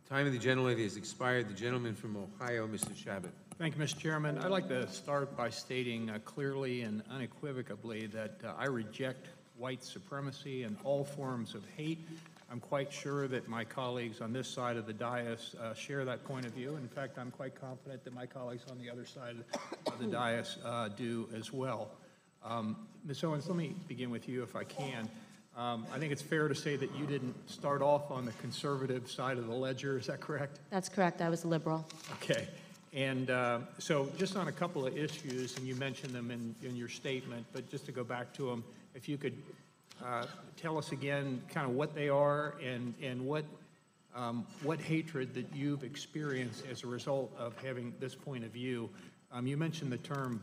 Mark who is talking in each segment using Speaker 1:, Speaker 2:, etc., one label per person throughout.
Speaker 1: The time of the gentlelady has expired. The gentleman from Ohio, Mr. Shabbat.
Speaker 2: Thank you, Mr. Chairman. I'd like to start by stating clearly and unequivocally that I reject white supremacy and all forms of hate. I'm quite sure that my colleagues on this side of the dais share that point of view. In fact, I'm quite confident that my colleagues on the other side of the dais do as well. Ms. Owens, let me begin with you if I can. I think it's fair to say that you didn't start off on the conservative side of the ledger. Is that correct?
Speaker 3: That's correct. I was a liberal.
Speaker 2: Okay. And so just on a couple of issues, and you mentioned them in your statement, but just to go back to them, if you could tell us again kind of what they are and what hatred that you've experienced as a result of having this point of view. You mentioned the term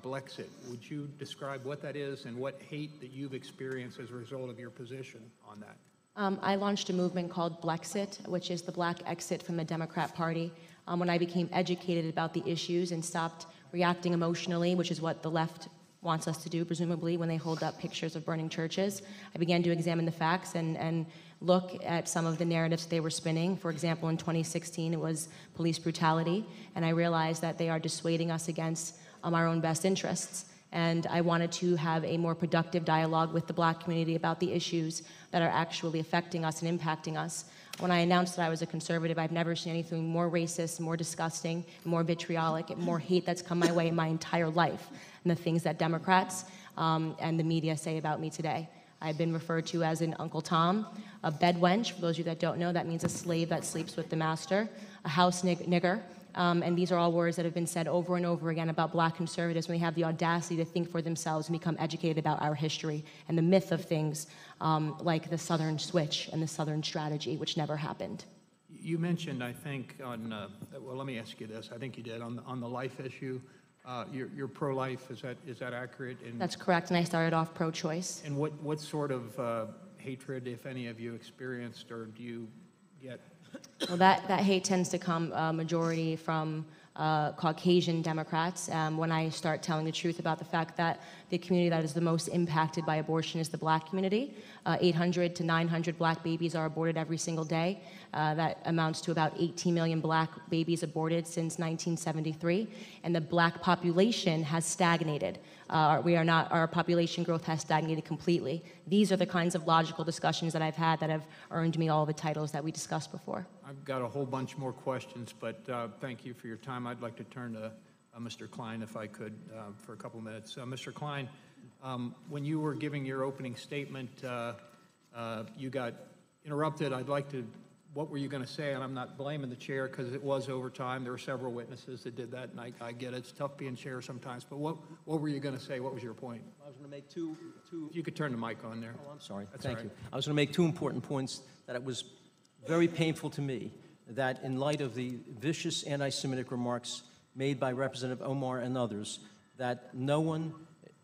Speaker 2: Blexit. Would you describe what that is and what hate that you've experienced as a result of your position on that?
Speaker 3: I launched a movement called Blexit, which is the black exit from the Democrat Party. When I became educated about the issues and stopped reacting emotionally, which is what the left wants us to do, presumably, when they hold up pictures of burning churches, I began to examine the facts and look at some of the narratives they were spinning. For example, in 2016, it was police brutality, and I realized that they are dissuading us against our own best interests. And I wanted to have a more productive dialogue with the black community about the issues that are actually affecting us and impacting us. When I announced that I was a conservative, I've never seen anything more racist, more disgusting, more vitriolic, and more hate that's come my way in my entire life than the things that Democrats and the media say about me today. I've been referred to as an Uncle Tom, a bed wench. For those of you that don't know, that means a slave that sleeps with the master, a house nigger. And these are all words that have been said over and over again about black conservatives when they have the audacity to think for themselves and become educated about our history and the myth of things like the Southern switch and the Southern strategy, which never happened.
Speaker 2: You mentioned, I think, on, well, let me ask you this. I think you did, on the life issue. You're pro-life, is that accurate? And
Speaker 3: that's correct, and I started off pro-choice.
Speaker 2: And what sort of hatred, if any, of you experienced or do you get?
Speaker 3: Well, that hate tends to come majority from Caucasian Democrats. When I start telling the truth about the fact that the community that is the most impacted by abortion is the black community. 800 to 900 black babies are aborted every single day. That amounts to about 18 million black babies aborted since 1973. And the black population has stagnated. Our population growth has stagnated completely. These are the kinds of logical discussions that I've had that have earned me all the titles that we discussed before.
Speaker 2: I've got a whole bunch more questions, but thank you for your time. I'd like to turn to Mr. Klein, if I could, for a couple minutes. Mr. Klein, when you were giving your opening statement, you got interrupted. What were you going to say? And I'm not blaming the chair because it was overtime. There were several witnesses that did that, and I get it. It's tough being chair sometimes. But what were you going to say? What was your point?
Speaker 4: I was going to make two.
Speaker 2: If you could turn the mic on there.
Speaker 4: Oh, I'm sorry.
Speaker 2: That's
Speaker 4: Thank
Speaker 2: all right.
Speaker 4: you. I was going to make two important points that it was very painful to me that in light of the vicious anti-Semitic remarks made by Representative Omar and others, that no one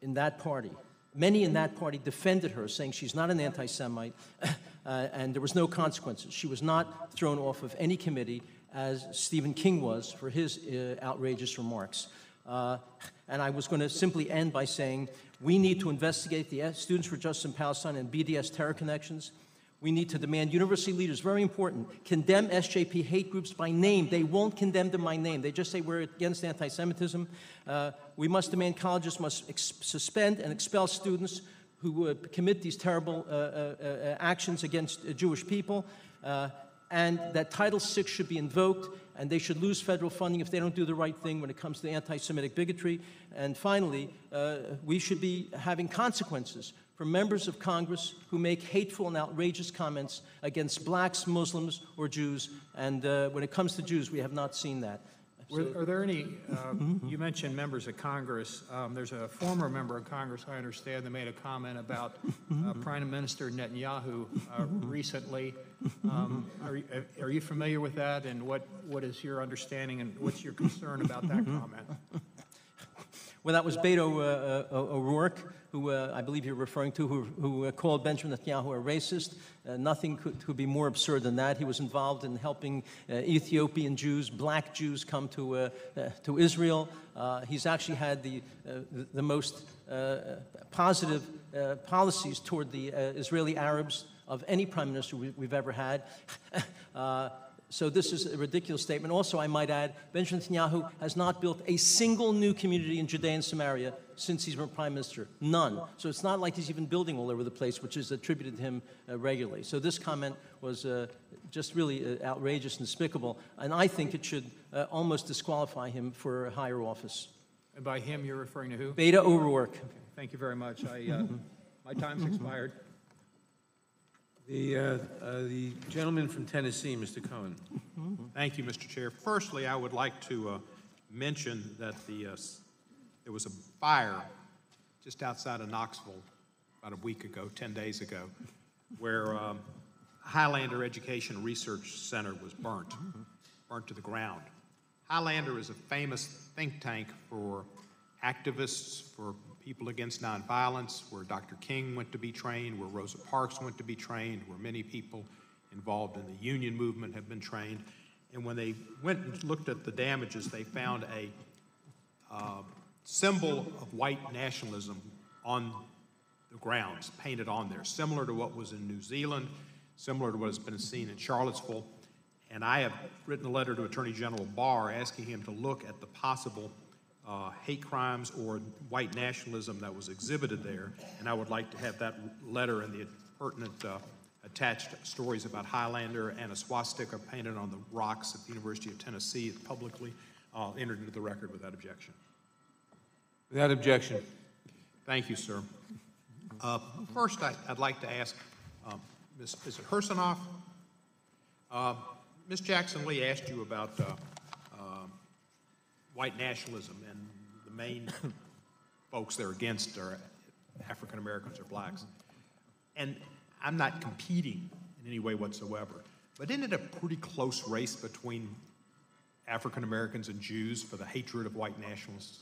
Speaker 4: in that party, many in that party defended her, saying she's not an anti-Semite, and there was no consequences. She was not thrown off of any committee, as Stephen King was for his outrageous remarks. And I was going to simply end by saying we need to investigate the Students for Justice in Palestine and BDS terror connections. We need to demand university leaders, very important, condemn SJP hate groups by name. They won't condemn them by name. They just say we're against anti-Semitism. We must demand colleges must suspend and expel students who commit these terrible actions against Jewish people, and that Title VI should be invoked, and they should lose federal funding if they don't do the right thing when it comes to anti-Semitic bigotry. And finally, we should be having consequences for members of Congress who make hateful and outrageous comments against blacks, Muslims, or Jews. And when it comes to Jews, we have not seen that.
Speaker 2: Are there any, you mentioned members of Congress. There's a former member of Congress, I understand, that made a comment about Prime Minister Netanyahu recently. Are you familiar with that, and what is your understanding and what's your concern about that comment?
Speaker 4: Well, that was Beto O'Rourke, who I believe you're referring to, who called Benjamin Netanyahu a racist. Nothing could be more absurd than that. He was involved in helping Ethiopian Jews, black Jews, come to Israel. He's actually had the most positive policies toward the Israeli Arabs of any prime minister we've ever had. So this is a ridiculous statement. Also, I might add, Benjamin Netanyahu has not built a single new community in Judea and Samaria since he's been prime minister. None. So it's not like he's even building all over the place, which is attributed to him regularly. So this comment was just really outrageous and despicable, and I think it should almost disqualify him for a higher office.
Speaker 2: And by him, you're referring to who?
Speaker 4: Beta O'Rourke.
Speaker 2: Okay, thank you very much. My time's expired.
Speaker 1: The gentleman from Tennessee, Mr. Cohen.
Speaker 5: Thank you, Mr. Chair. Firstly, I would like to mention that there was a fire just outside of Knoxville about a week ago, 10 days ago, where Highlander Education Research Center was burnt to the ground. Highlander is a famous think tank for activists, for people against nonviolence, where Dr. King went to be trained, where Rosa Parks went to be trained, where many people involved in the union movement have been trained. And when they went and looked at the damages, they found a symbol of white nationalism on the grounds, painted on there, similar to what was in New Zealand, similar to what has been seen in Charlottesville. And I have written a letter to Attorney General Barr asking him to look at the possible hate crimes or white nationalism that was exhibited there, and I would like to have that letter and the pertinent attached stories about Highlander and a swastika painted on the rocks at the University of Tennessee publicly entered into the record without objection.
Speaker 1: Without objection.
Speaker 5: Thank you, sir. First, I'd like to ask, is it Hersonoff? Ms. Jackson Lee asked you about white nationalism, and the main folks they're against are African Americans or blacks. And I'm not competing in any way whatsoever, but isn't it a pretty close race between African Americans and Jews for the hatred of white nationalists?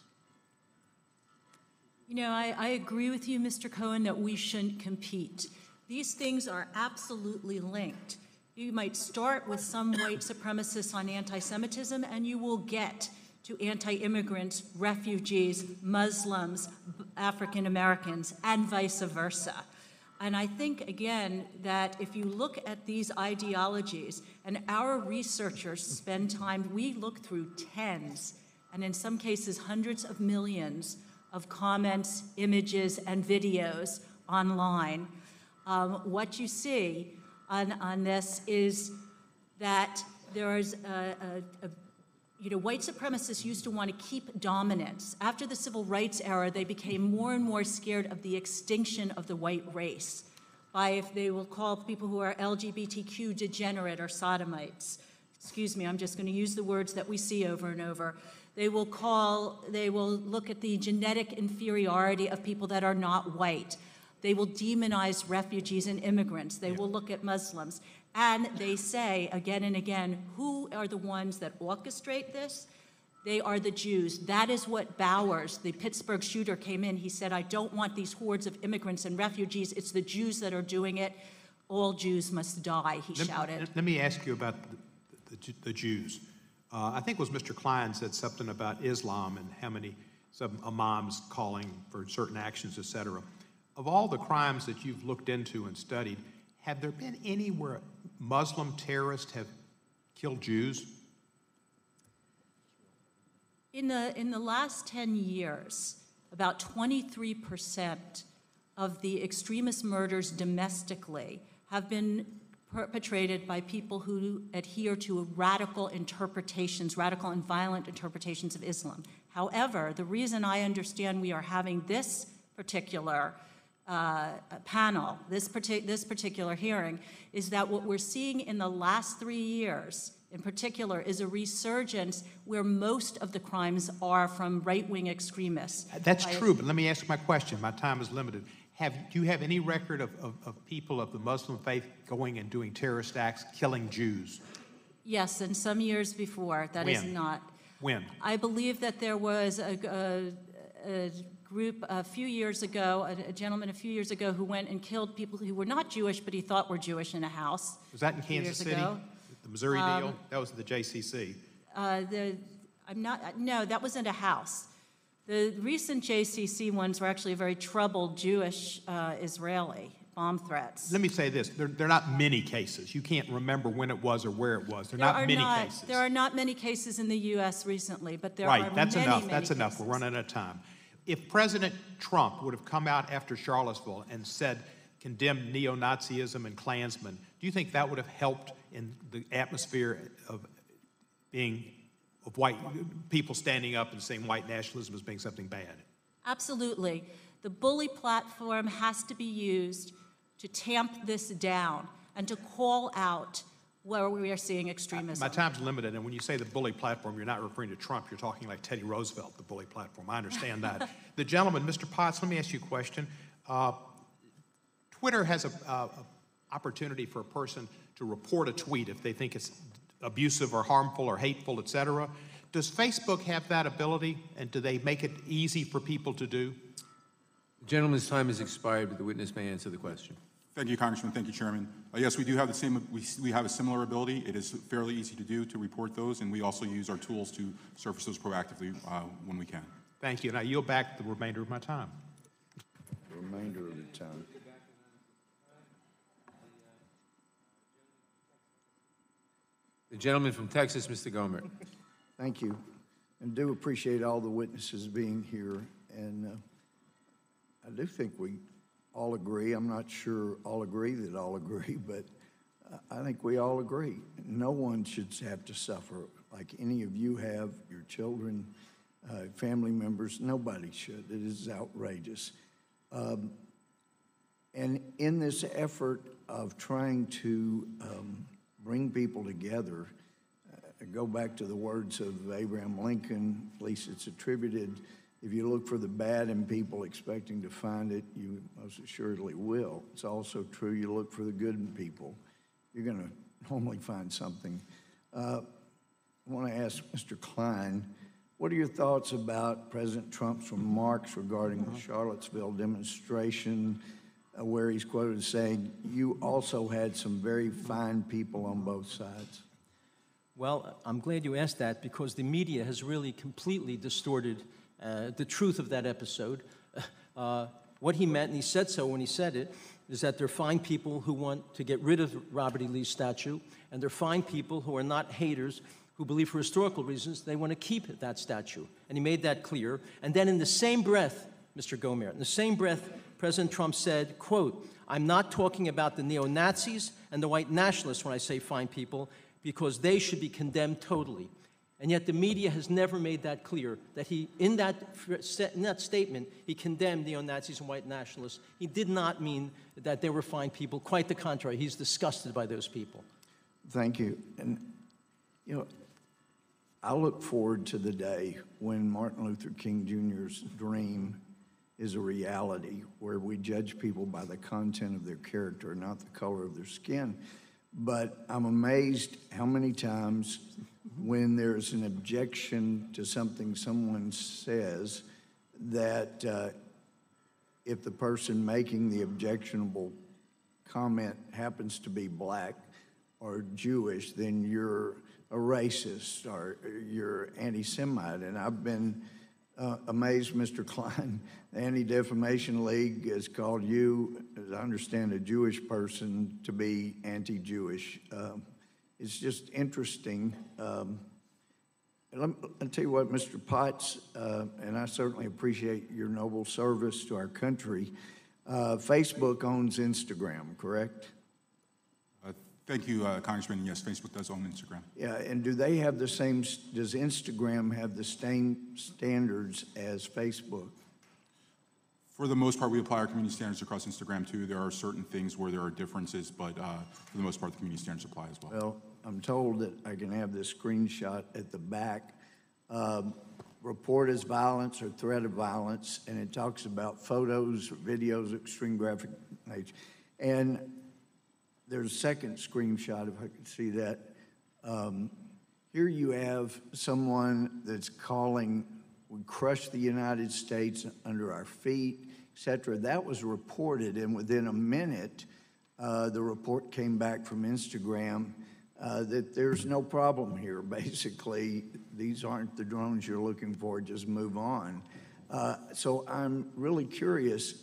Speaker 6: You know, I agree with you, Mr. Cohen, that we shouldn't compete. These things are absolutely linked. You might start with some white supremacists on anti-Semitism, and you will get to anti-immigrants, refugees, Muslims, African Americans, and vice versa. And I think, again, that if you look at these ideologies, and our researchers spend time, we look through tens, and in some cases hundreds of millions of comments, images, and videos online. What you see on this is that there is white supremacists used to want to keep dominance. After the civil rights era, they became more and more scared of the extinction of the white race. If they will call people who are LGBTQ degenerate or sodomites. Excuse me, I'm just going to use the words that we see over and over. They will look at the genetic inferiority of people that are not white. They will demonize refugees and immigrants. They will look at Muslims. And they say again and again, who are the ones that orchestrate this? They are the Jews. That is what Bowers, the Pittsburgh shooter, came in. He said, I don't want these hordes of immigrants and refugees. It's the Jews that are doing it. All Jews must die, he shouted.
Speaker 5: Let me ask you about the Jews. I think it was Mr. Klein said something about Islam and how many some imams calling for certain actions, et cetera. Of all the crimes that you've looked into and studied, have there been any where Muslim terrorists have killed Jews?
Speaker 6: In the last 10 years, about 23% of the extremist murders domestically have been perpetrated by people who adhere to radical interpretations, radical and violent interpretations of Islam. However, the reason I understand we are having this particular panel, this particular hearing, is that what we're seeing in the last 3 years, in particular, is a resurgence where most of the crimes are from right-wing extremists.
Speaker 5: That's true, but let me ask my question. My time is limited. Do you have any record of people of the Muslim faith going and doing terrorist acts, killing Jews?
Speaker 6: Yes, and some years before. That is not.
Speaker 5: When?
Speaker 6: I believe that there was a group a few years ago, a gentleman a few years ago who went and killed people who were not Jewish, but he thought were Jewish in a house.
Speaker 5: Was that in Kansas City? The Missouri deal? That was the JCC.
Speaker 6: No, that wasn't a house. The recent JCC ones were actually a very troubled Jewish Israeli bomb threats.
Speaker 5: Let me say this, they're not many cases. You can't remember when it was or where it was. They're not many cases.
Speaker 6: There are not many cases in the U.S. recently, but there are
Speaker 5: Right, that's
Speaker 6: many,
Speaker 5: enough,
Speaker 6: many
Speaker 5: that's enough,
Speaker 6: cases.
Speaker 5: we're running out of time. If President Trump would have come out after Charlottesville and said, condemned neo-Nazism and Klansmen, do you think that would have helped in the atmosphere of white people standing up and saying white nationalism as being something bad?
Speaker 6: Absolutely. The bully platform has to be used to tamp this down and to call out where we are seeing extremism.
Speaker 5: My time's limited, and when you say the bully platform, you're not referring to Trump, you're talking like Teddy Roosevelt, the bully platform. I understand that. The gentleman, Mr. Potts, let me ask you a question. Twitter has an opportunity for a person to report a tweet if they think it's abusive or harmful or hateful, et cetera. Does Facebook have that ability, and do they make it easy for people to do?
Speaker 1: The gentleman's time has expired, but the witness may answer the question.
Speaker 7: Thank you, Congressman. Thank you, Chairman. Yes, we do have the same. We have a similar ability. It is fairly easy to do to report those, and we also use our tools to surface those proactively when we can.
Speaker 5: Thank you, and I yield back the remainder of my time.
Speaker 8: The remainder of the time.
Speaker 1: The gentleman from Texas, Mr. Gomer.
Speaker 8: Thank you. And do appreciate all the witnesses being here. And I do think we all agree. I'm not sure all agree that all agree, but I think we all agree. No one should have to suffer like any of you have, your children, family members. Nobody should. It is outrageous. And in this effort of trying to bring people together, go back to the words of Abraham Lincoln, at least it's attributed, if you look for the bad in people expecting to find it, you most assuredly will. It's also true you look for the good in people, you're going to normally find something. I want to ask Mr. Klein, what are your thoughts about President Trump's remarks regarding the Charlottesville demonstration, where he's quoted as saying, you also had some very fine people on both sides?
Speaker 4: Well, I'm glad you asked that because the media has really completely distorted the truth of that episode. What he meant, and he said so when he said it, is that they're fine people who want to get rid of Robert E. Lee's statue, and they're fine people who are not haters, who believe for historical reasons they want to keep that statue. And he made that clear. And then in the same breath, Mr. Gomer, in the same breath, President Trump said, quote, I'm not talking about the neo-Nazis and the white nationalists when I say fine people, because they should be condemned totally. And yet the media has never made that clear, that he, in that statement, he condemned neo-Nazis and white nationalists. He did not mean that they were fine people. Quite the contrary. He's disgusted by those people.
Speaker 8: Thank you. And, you know, I look forward to the day when Martin Luther King Jr.'s dream is a reality, where we judge people by the content of their character, not the color of their skin. But I'm amazed how many times when there's an objection to something someone says, that if the person making the objectionable comment happens to be black or Jewish, then you're a racist or you're anti-Semite. And I've been amazed, Mr. Klein, the Anti-Defamation League has called you, as I understand, a Jewish person to be anti-Jewish. It's just interesting. I'll tell you what, Mr. Potts, and I certainly appreciate your noble service to our country. Facebook owns Instagram, correct?
Speaker 7: Thank you, Congressman. Yes, Facebook does own Instagram.
Speaker 8: Yeah, and do they have the same, does Instagram have the same standards as Facebook?
Speaker 7: For the most part, we apply our community standards across Instagram, too. There are certain things where there are differences, but for the most part, the community standards apply as well.
Speaker 8: Well, I'm told that I can have this screenshot at the back. Report as violence or threat of violence, and it talks about photos, videos of extreme graphic nature. And there's a second screenshot, if I can see that. Here you have someone that's calling, we crush the United States under our feet, et cetera. That was reported, and within a minute, the report came back from Instagram that there's no problem here. Basically, these aren't the drones you're looking for, just move on. So I'm really curious,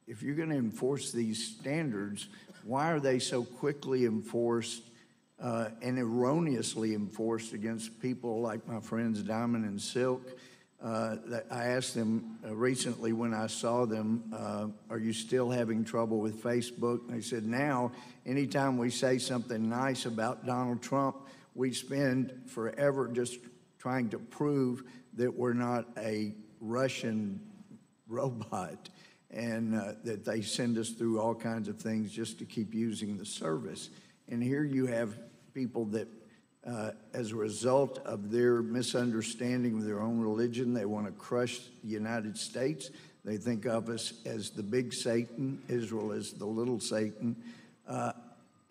Speaker 8: if you're going to enforce these standards, why are they so quickly enforced and erroneously enforced against people like my friends Diamond and Silk? That I asked them recently when I saw them, are you still having trouble with Facebook? And they said, now, anytime we say something nice about Donald Trump, we spend forever just trying to prove that we're not a Russian robot, and that they send us through all kinds of things just to keep using the service. And here you have people that, as a result of their misunderstanding of their own religion, they want to crush the United States. They think of us as the big Satan, Israel as the little Satan.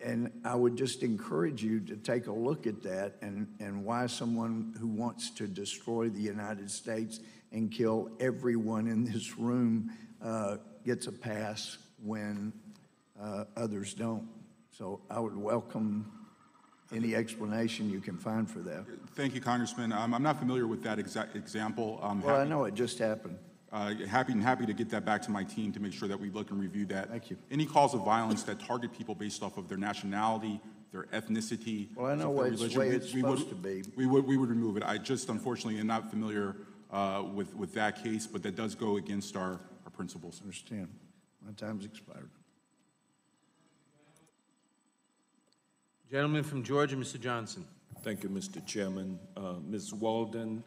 Speaker 8: And I would just encourage you to take a look at that and why someone who wants to destroy the United States and kill everyone in this room gets a pass when others don't. So I would welcome any explanation you can find for that.
Speaker 7: Thank you, Congressman. I'm not familiar with that exact example.
Speaker 8: Well, I know it just happened.
Speaker 7: Happy to get that back to my team to make sure that we look and review that.
Speaker 8: Thank you.
Speaker 7: Any calls of violence that target people based off of their nationality, their ethnicity.
Speaker 8: Well, I know
Speaker 7: their
Speaker 8: it's the
Speaker 7: religion,
Speaker 8: way it's supposed to be.
Speaker 7: We would remove it. I just unfortunately am not familiar with that case, but that does go against our principles.
Speaker 8: Understand. My time's expired.
Speaker 1: Gentleman from Georgia, Mr. Johnson.
Speaker 9: Thank you, Mr. Chairman. Ms. Walden,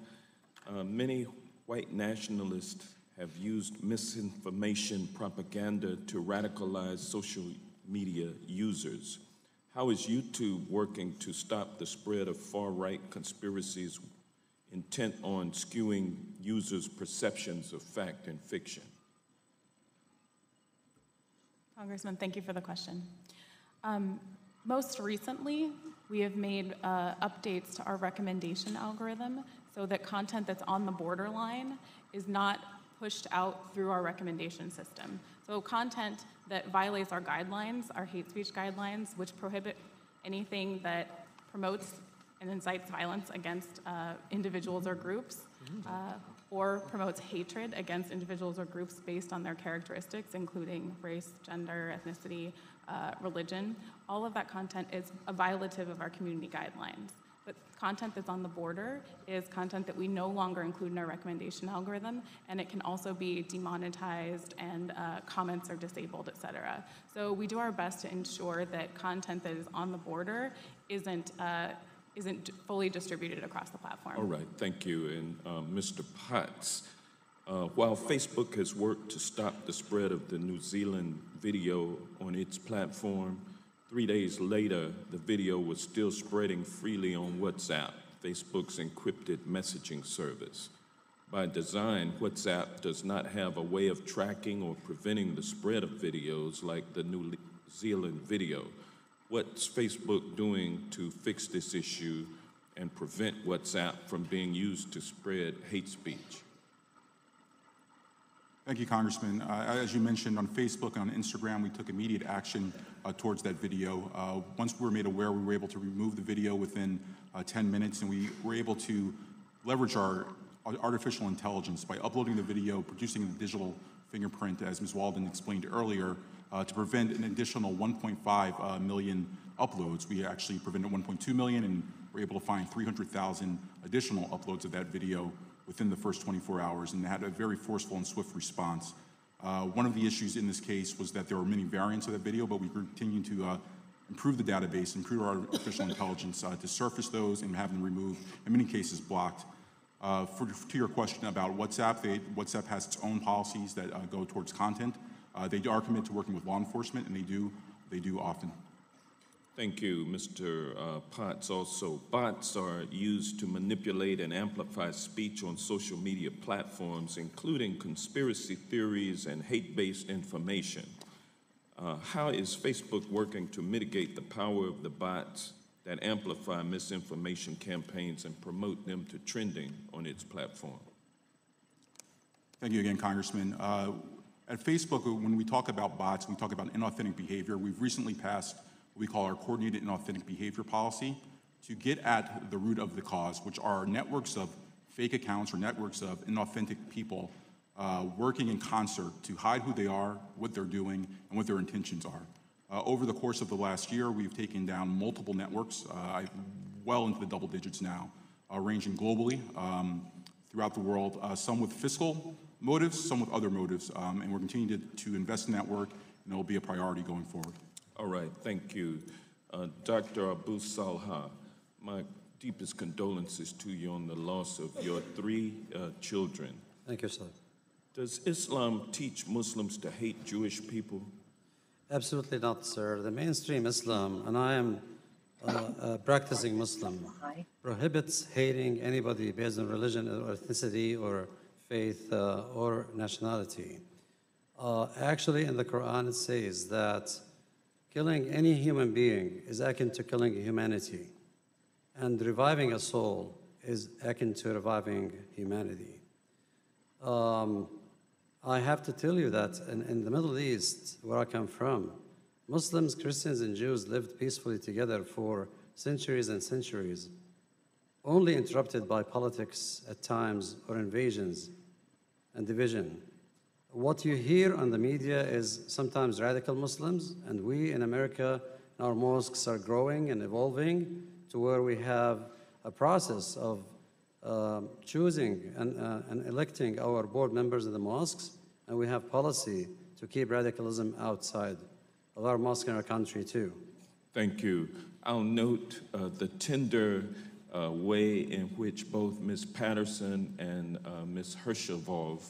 Speaker 9: many white nationalists have used misinformation propaganda to radicalize social media users. How is YouTube working to stop the spread of far-right conspiracies intent on skewing users' perceptions of fact and fiction?
Speaker 10: Congressman, thank you for the question. Most recently, we have made updates to our recommendation algorithm so that content that's on the borderline is not pushed out through our recommendation system. So content that violates our guidelines, our hate speech guidelines, which prohibit anything that promotes and incites violence against individuals or groups, or promotes hatred against individuals or groups based on their characteristics, including race, gender, ethnicity, religion. All of that content is a violative of our community guidelines. But content that's on the border is content that we no longer include in our recommendation algorithm, and it can also be demonetized and comments are disabled, et cetera. So we do our best to ensure that content that is on the border isn't fully distributed across the platform.
Speaker 9: All right, thank you. And Mr. Potts, while Facebook has worked to stop the spread of the New Zealand video on its platform, 3 days later, the video was still spreading freely on WhatsApp, Facebook's encrypted messaging service. By design, WhatsApp does not have a way of tracking or preventing the spread of videos like the New Zealand video. What's Facebook doing to fix this issue and prevent WhatsApp from being used to spread hate speech?
Speaker 7: Thank you, Congressman. As you mentioned, on Facebook and on Instagram, we took immediate action towards that video. Once we were made aware, we were able to remove the video within 10 minutes, and we were able to leverage our artificial intelligence by uploading the video, producing the digital fingerprint, as Ms. Walden explained earlier, to prevent an additional 1.5 million uploads. We actually prevented 1.2 million, and were able to find 300,000 additional uploads of that video within the first 24 hours, and had a very forceful and swift response. One of the issues in this case was that there were many variants of that video, but we continue to improve the database, improve our artificial intelligence to surface those and have them removed, in many cases blocked. To your question about WhatsApp, WhatsApp has its own policies that go towards content. They are committed to working with law enforcement, and they do often.
Speaker 9: Thank you, Mr. Potts. Also, bots are used to manipulate and amplify speech on social media platforms, including conspiracy theories and hate-based information. How is Facebook working to mitigate the power of the bots that amplify misinformation campaigns and promote them to trending on its platform?
Speaker 7: Thank you again, Congressman. At Facebook, when we talk about bots, we talk about inauthentic behavior. We've recently passed what we call our coordinated inauthentic behavior policy to get at the root of the cause, which are networks of fake accounts or networks of inauthentic people working in concert to hide who they are, what they're doing, and what their intentions are. Over the course of the last year, we've taken down multiple networks, well into the double digits now, ranging globally throughout the world, some with fiscal motives, some with other motives, and we're continuing to invest in that work, and it will be a priority going forward.
Speaker 9: All right, thank you. Dr. Abu Salha, my deepest condolences to you on the loss of your 3 children.
Speaker 11: Thank you, sir.
Speaker 9: Does Islam teach Muslims to hate Jewish people?
Speaker 11: Absolutely not, sir. The mainstream Islam, and I am a practicing Muslim, prohibits hating anybody based on religion or ethnicity or faith or nationality. Actually, in the Quran, it says that killing any human being is akin to killing humanity, and reviving a soul is akin to reviving humanity. I have to tell you that in the Middle East, where I come from, Muslims, Christians, and Jews lived peacefully together for centuries and centuries, only interrupted by politics at times or invasions and division. What you hear on the media is sometimes radical Muslims, and we in America, our mosques are growing and evolving to where we have a process of choosing and electing our board members of the mosques, and we have policy to keep radicalism outside of our mosque in our country too.
Speaker 9: Thank you. I'll note the tender way in which both Ms. Patterson and Ms. Hershevov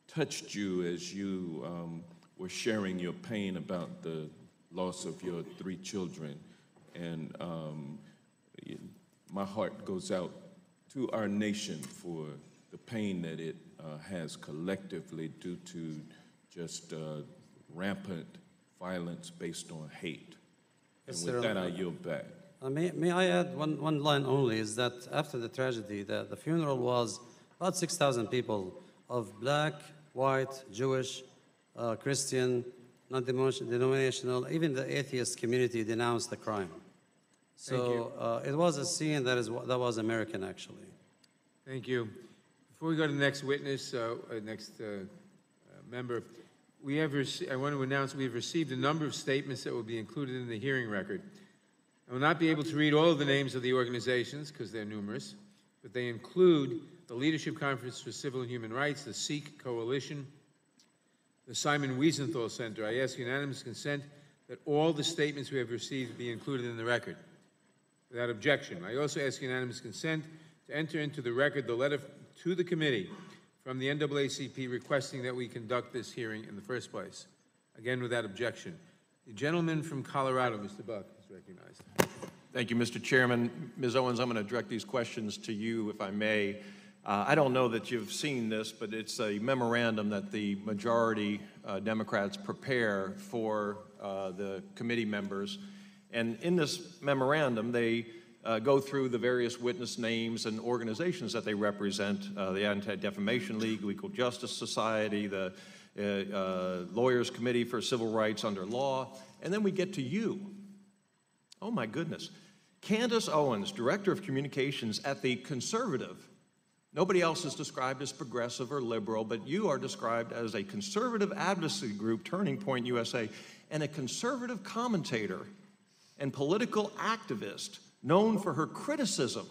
Speaker 9: touched you as you were sharing your pain about the loss of your 3 children. And my heart goes out to our nation for the pain that it has collectively due to just rampant violence based on hate. And
Speaker 11: Yes,
Speaker 9: with
Speaker 11: sir.
Speaker 9: that, I yield back.
Speaker 11: May I add one line only, is that after the tragedy, the funeral was about 6,000 people of black, white, Jewish, Christian, non-denominational, even the atheist community denounced the crime. So it was a scene that was American, actually.
Speaker 1: Thank you. Before we go to the next witness, next member, I want to announce we have received a number of statements that will be included in the hearing record. I will not be able to read all of the names of the organizations because they're numerous, but they include the Leadership Conference for Civil and Human Rights, the Sikh Coalition, the Simon Wiesenthal Center. I ask unanimous consent that all the statements we have received be included in the record. Without objection, I also ask unanimous consent to enter into the record the letter to the committee from the NAACP requesting that we conduct this hearing in the first place. Again, without objection. The gentleman from Colorado, Mr. Buck, is recognized.
Speaker 12: Thank you, Mr. Chairman. Ms. Owens, I'm going to direct these questions to you, if I may. I don't know that you've seen this, but it's a memorandum that the majority Democrats prepare for the committee members. And in this memorandum, they go through the various witness names and organizations that they represent, the Anti-Defamation League, Legal Justice Society, the Lawyers Committee for Civil Rights Under Law, and then we get to you. Oh my goodness. Candace Owens, Director of Communications at the Conservative. Nobody else is described as progressive or liberal, but you are described as a conservative advocacy group, Turning Point USA, and a conservative commentator and political activist known for her criticism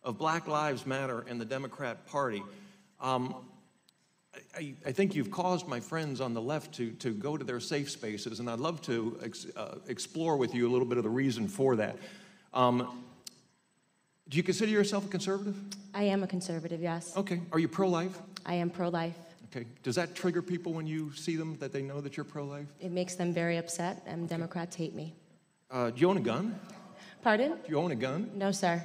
Speaker 12: of Black Lives Matter and the Democrat Party. I think you've caused my friends on the left to go to their safe spaces, and I'd love to explore with you a little bit of the reason for that. Do you consider yourself a conservative?
Speaker 3: I am a conservative, yes.
Speaker 12: Okay. Are you pro-life?
Speaker 3: I am pro-life.
Speaker 12: Okay. Does that trigger people when you see them, that they know that you're pro-life?
Speaker 3: It makes them very upset, and Democrats hate me.
Speaker 12: Do you own a gun?
Speaker 3: Pardon?
Speaker 12: Do you own a gun?
Speaker 3: No, sir.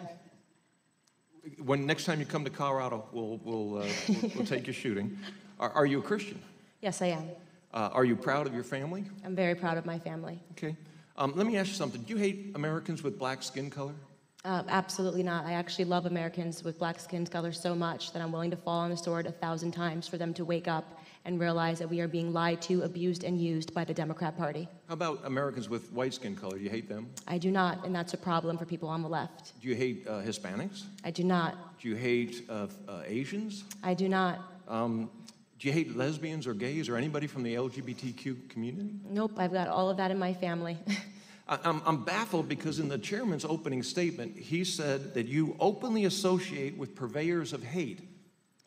Speaker 12: When next time you come to Colorado, we'll take you shooting. Are you a Christian?
Speaker 3: Yes, I am.
Speaker 12: Are you proud of your family?
Speaker 3: I'm very proud of my family.
Speaker 12: Okay. Let me ask you something. Do you hate Americans with black skin color?
Speaker 3: Absolutely not. I actually love Americans with black skin color so much that I'm willing to fall on the sword 1,000 times for them to wake up and realize that we are being lied to, abused, and used by the Democrat Party.
Speaker 12: How about Americans with white skin color? Do you hate them?
Speaker 3: I do not, and that's a problem for people on the left.
Speaker 12: Do you hate Hispanics?
Speaker 3: I do not.
Speaker 12: Do you hate Asians?
Speaker 3: I do not.
Speaker 12: Do you hate lesbians or gays or anybody from the LGBTQ community?
Speaker 3: Nope, I've got all of that in my family.
Speaker 12: I'm baffled because in the chairman's opening statement, he said that you openly associate with purveyors of hate.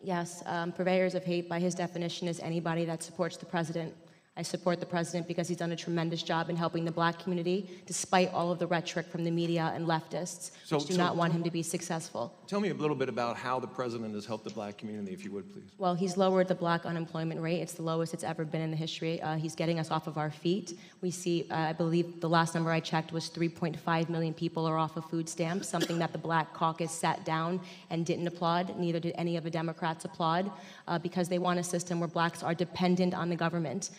Speaker 3: Yes, purveyors of hate, by his definition, is anybody that supports the president. I support the president because he's done a tremendous job in helping the black community, despite all of the rhetoric from the media and leftists, which do not want him to be successful.
Speaker 12: Tell me a little bit about how the president has helped the black community, if you would, please.
Speaker 3: Well, he's lowered the black unemployment rate. It's the lowest it's ever been in the history. He's getting us off of our feet. We see, I believe the last number I checked was 3.5 million people are off of food stamps, something that the Black Caucus sat down and didn't applaud. Neither did any of the Democrats applaud, because they want a system where blacks are dependent on the government.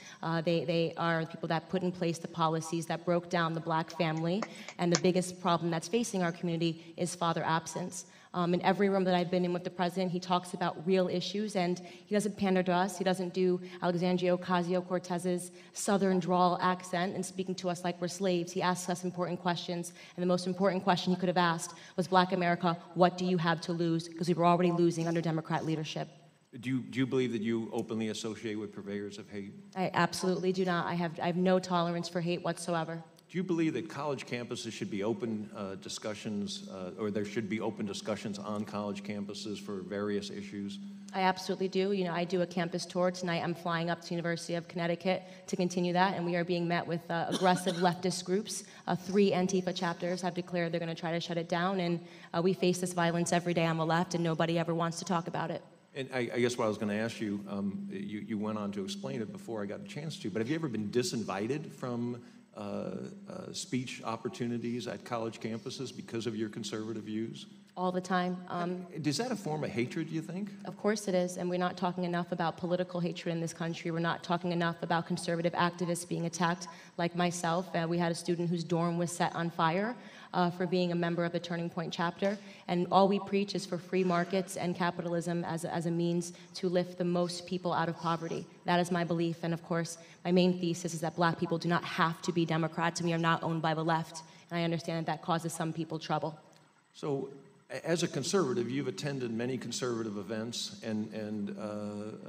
Speaker 3: They are the people that put in place the policies that broke down the black family, and the biggest problem that's facing our community is father absence. In every room that I've been in with the president, he talks about real issues, and he doesn't pander to us. He doesn't do Alexandria Ocasio-Cortez's Southern drawl accent and speaking to us like we're slaves. He asks us important questions, and the most important question he could have asked was, Black America, what do you have to lose? Because we were already losing under Democrat leadership.
Speaker 12: Do you believe that you openly associate with purveyors of hate?
Speaker 3: I absolutely do not. I have no tolerance for hate whatsoever.
Speaker 12: Do you believe that college campuses should be open discussions, or there should be open discussions on college campuses for various issues?
Speaker 3: I absolutely do. You know, I do a campus tour. Tonight I'm flying up to the University of Connecticut to continue that, and we are being met with aggressive leftist groups. 3 Antifa chapters have declared they're going to try to shut it down, and we face this violence every day on the left, and nobody ever wants to talk about it.
Speaker 12: And I guess what I was going to ask you, you went on to explain it before I got a chance to, but have you ever been disinvited from speech opportunities at college campuses because of your conservative views?
Speaker 3: All the time.
Speaker 12: Is that a form of hatred, do you think?
Speaker 3: Of course it is, and we're not talking enough about political hatred in this country. We're not talking enough about conservative activists being attacked, like myself. We had a student whose dorm was set on fire for being a member of the Turning Point chapter, and all we preach is for free markets and capitalism as a means to lift the most people out of poverty. That is my belief, and of course, my main thesis is that black people do not have to be Democrats, and we are not owned by the left, and I understand that causes some people trouble.
Speaker 12: So, as a conservative, you've attended many conservative events and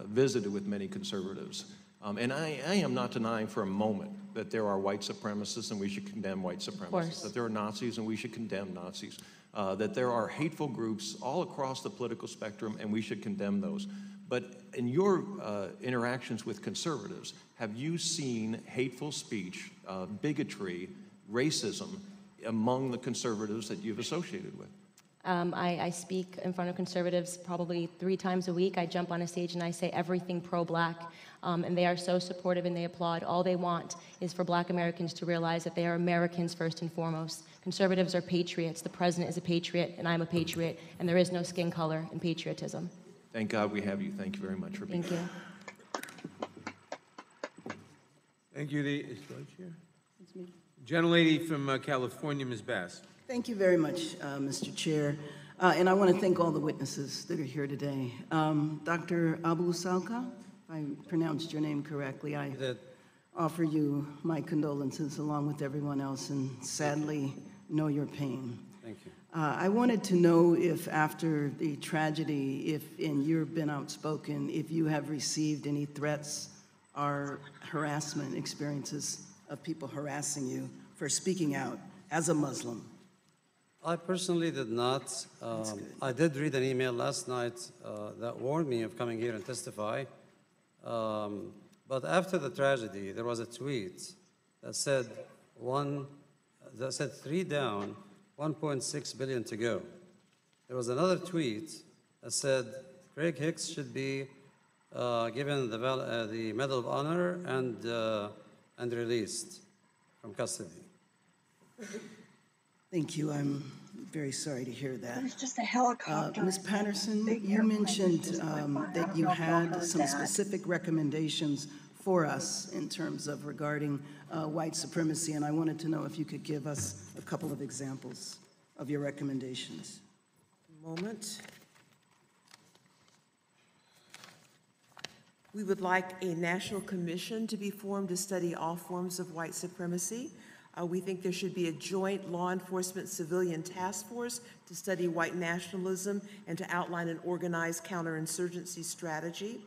Speaker 12: visited with many conservatives. And I am not denying for a moment that there are white supremacists and we should condemn white supremacists, that there are Nazis and we should condemn Nazis, that there are hateful groups all across the political spectrum and we should condemn those. But in your interactions with conservatives, have you seen hateful speech, bigotry, racism among the conservatives that you've associated with?
Speaker 3: I speak in front of conservatives probably 3 times a week. I jump on a stage and I say everything pro-black, and they are so supportive and they applaud. All they want is for black Americans to realize that they are Americans first and foremost. Conservatives are patriots. The president is a patriot, and I'm a patriot, and there is no skin color in patriotism.
Speaker 12: Thank God we have you. Thank you very much for being here.
Speaker 3: Thank you.
Speaker 1: Thank you. The gentlelady from California, Ms. Bass.
Speaker 13: Thank you very much, Mr. Chair. And I want to thank all the witnesses that are here today. Dr. Abu Salka, if I pronounced your name correctly, I offer you my condolences along with everyone else and sadly know your pain.
Speaker 11: Thank you.
Speaker 13: I wanted to know if after the tragedy, and you've been outspoken, if you have received any threats or harassment experiences of people harassing you for speaking out as a Muslim.
Speaker 11: I personally did not. I did read an email last night that warned me of coming here and testify. But after the tragedy, there was a tweet that said 3 down, 1.6 billion to go. There was another tweet that said Craig Hicks should be given the Medal of Honor and released from custody.
Speaker 13: Thank you. I'm very sorry to hear that.
Speaker 14: It's just a helicopter.
Speaker 13: Ms. Patterson, you mentioned that you had some specific recommendations for us in terms of regarding white supremacy, and I wanted to know if you could give us a couple of examples of your recommendations.
Speaker 15: Moment.
Speaker 14: We would like a national commission to be formed to study all forms of white supremacy. We think there should be a joint law enforcement civilian task force to study white nationalism and to outline an organized counterinsurgency strategy.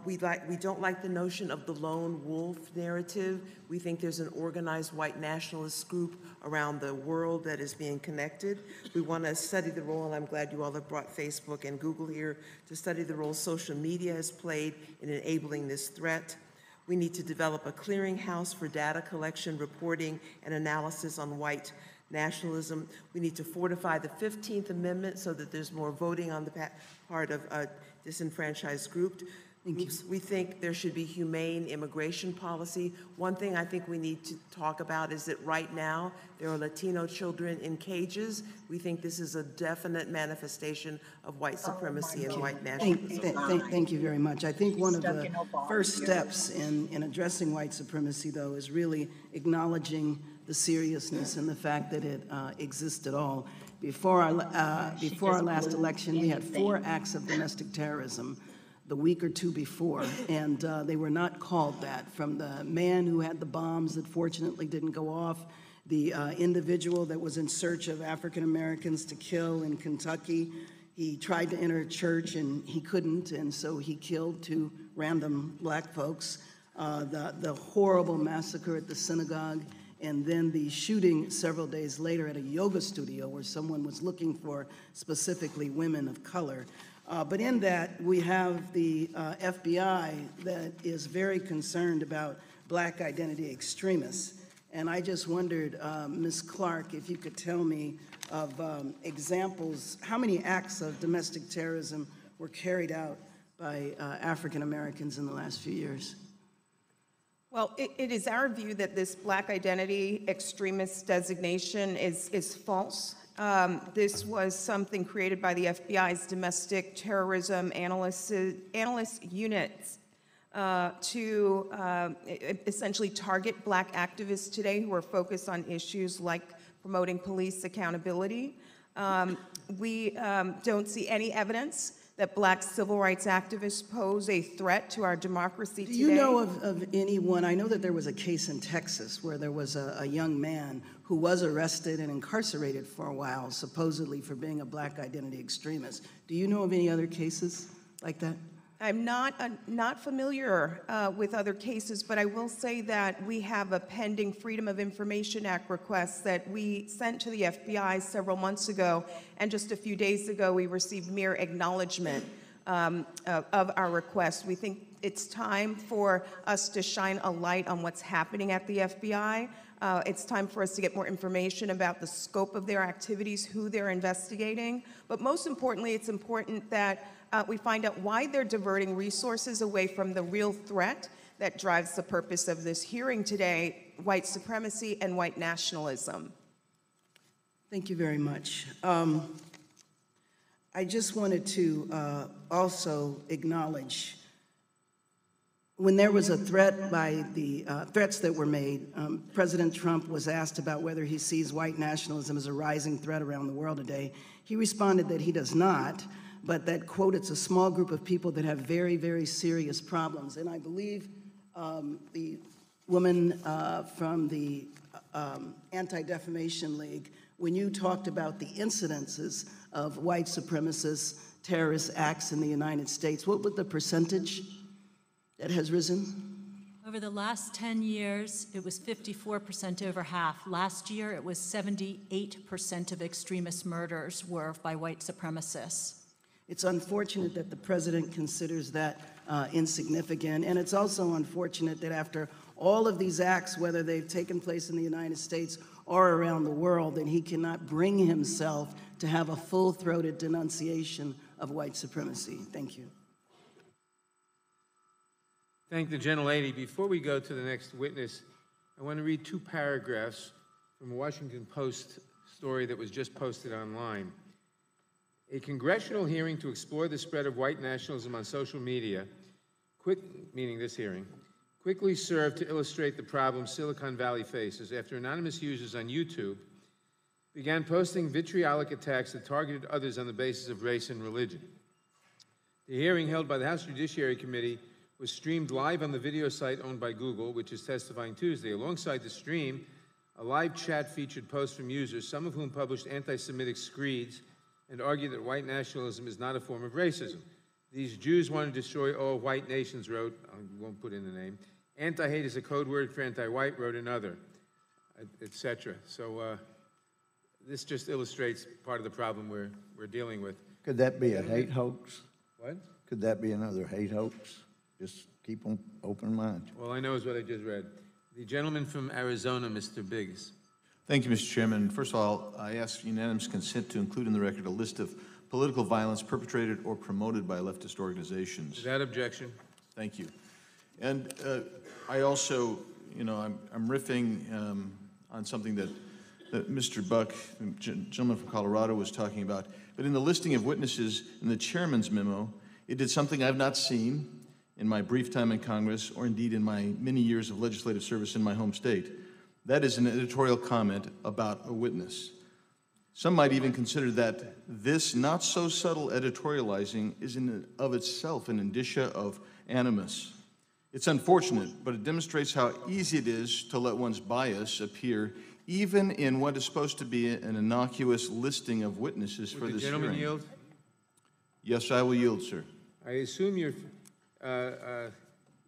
Speaker 14: We don't like the notion of the lone wolf narrative. We think there's an organized white nationalist group around the world that is being connected. We want to study the role, and I'm glad you all have brought Facebook and Google here, to study the role social media has played in enabling this threat. We need to develop a clearinghouse for data collection, reporting, and analysis on white nationalism. We need to fortify the 15th Amendment so that there's more voting on the part of disenfranchised groups. We think there should be humane immigration policy. One thing I think we need to talk about is that right now there are Latino children in cages. We think this is a definite manifestation of white supremacy and white nationalism.
Speaker 13: Thank you very much. I think one of the first steps in addressing white supremacy, though, is really acknowledging the seriousness and the fact that it exists at all. Before our last election, we had 4 acts of domestic terrorism the week or two before, and they were not called that. From the man who had the bombs that fortunately didn't go off, the individual that was in search of African Americans to kill in Kentucky. He tried to enter a church and he couldn't, and so he killed 2 random black folks. The horrible massacre at the synagogue, and then the shooting several days later at a yoga studio where someone was looking for specifically women of color. But in that, we have the FBI that is very concerned about black identity extremists. And I just wondered, Ms. Clark, if you could tell me of examples, how many acts of domestic terrorism were carried out by African Americans in the last few years?
Speaker 15: Well, it is our view that this black identity extremist designation is false. This was something created by the FBI's domestic terrorism analyst units to essentially target black activists today who are focused on issues like promoting police accountability. We don't see any evidence that black civil rights activists pose a threat to our democracy today.
Speaker 13: Do you know of anyone? I know that there was a case in Texas where there was a young man who was arrested and incarcerated for a while, supposedly for being a black identity extremist. Do you know of any other cases like that?
Speaker 15: I'm not familiar with other cases, but I will say that we have a pending Freedom of Information Act request that we sent to the FBI several months ago, and just a few days ago we received mere acknowledgement of our request. We think it's time for us to shine a light on what's happening at the FBI. It's time for us to get more information about the scope of their activities, who they're investigating, but most importantly, it's important that we find out why they're diverting resources away from the real threat that drives the purpose of this hearing today, white supremacy and white nationalism.
Speaker 13: Thank you very much. I just wanted to also acknowledge when there was a threat by the threats that were made, President Trump was asked about whether he sees white nationalism as a rising threat around the world today. He responded that he does not, but that, quote, it's a small group of people that have very, very serious problems. And I believe the woman from the Anti-Defamation League, when you talked about the incidences of white supremacist terrorist acts in the United States, what was the percentage that has risen?
Speaker 6: Over the last 10 years, it was 54%, over half. Last year, it was 78% of extremist murders were by white supremacists.
Speaker 13: It's unfortunate that the president considers that insignificant, and it's also unfortunate that after all of these acts, whether they've taken place in the United States or around the world, that he cannot bring himself to have a full-throated denunciation of white supremacy. Thank you.
Speaker 1: Thank the gentlelady. Before we go to the next witness, I want to read 2 paragraphs from a Washington Post story that was just posted online. A congressional hearing to explore the spread of white nationalism on social media, meaning this hearing, quickly served to illustrate the problem Silicon Valley faces after anonymous users on YouTube began posting vitriolic attacks that targeted others on the basis of race and religion. The hearing held by the House Judiciary Committee was streamed live on the video site owned by Google, which is testifying Tuesday. Alongside the stream, a live chat featured posts from users, some of whom published anti-Semitic screeds and argued that white nationalism is not a form of racism. These Jews want to destroy all white nations, wrote, I won't put in the name. Anti-hate is a code word for anti-white, wrote another, etc. So this just illustrates part of the problem we're dealing with.
Speaker 8: Could that be a hate hoax?
Speaker 1: What?
Speaker 8: Could that be another hate hoax? Just keep an open mind.
Speaker 1: All I know is what I just read. The gentleman from Arizona, Mr. Biggs.
Speaker 16: Thank you, Mr. Chairman. First of all, I ask unanimous consent to include in the record a list of political violence perpetrated or promoted by leftist organizations.
Speaker 1: Without objection.
Speaker 16: Thank you. And I also, I'm riffing on something that Mr. Buck, the gentleman from Colorado, was talking about. But in the listing of witnesses in the chairman's memo, it did something I've not seen in my brief time in Congress, or indeed in my many years of legislative service in my home state. That is an editorial comment about a witness. Some might even consider that this not so subtle editorializing is in and of itself an indicia of animus. It's unfortunate, but it demonstrates how easy it is to let one's bias appear even in what is supposed to be an innocuous listing of witnesses for this hearing.
Speaker 1: Would the gentleman yield?
Speaker 16: Yes, I will yield, sir.
Speaker 1: I assume you're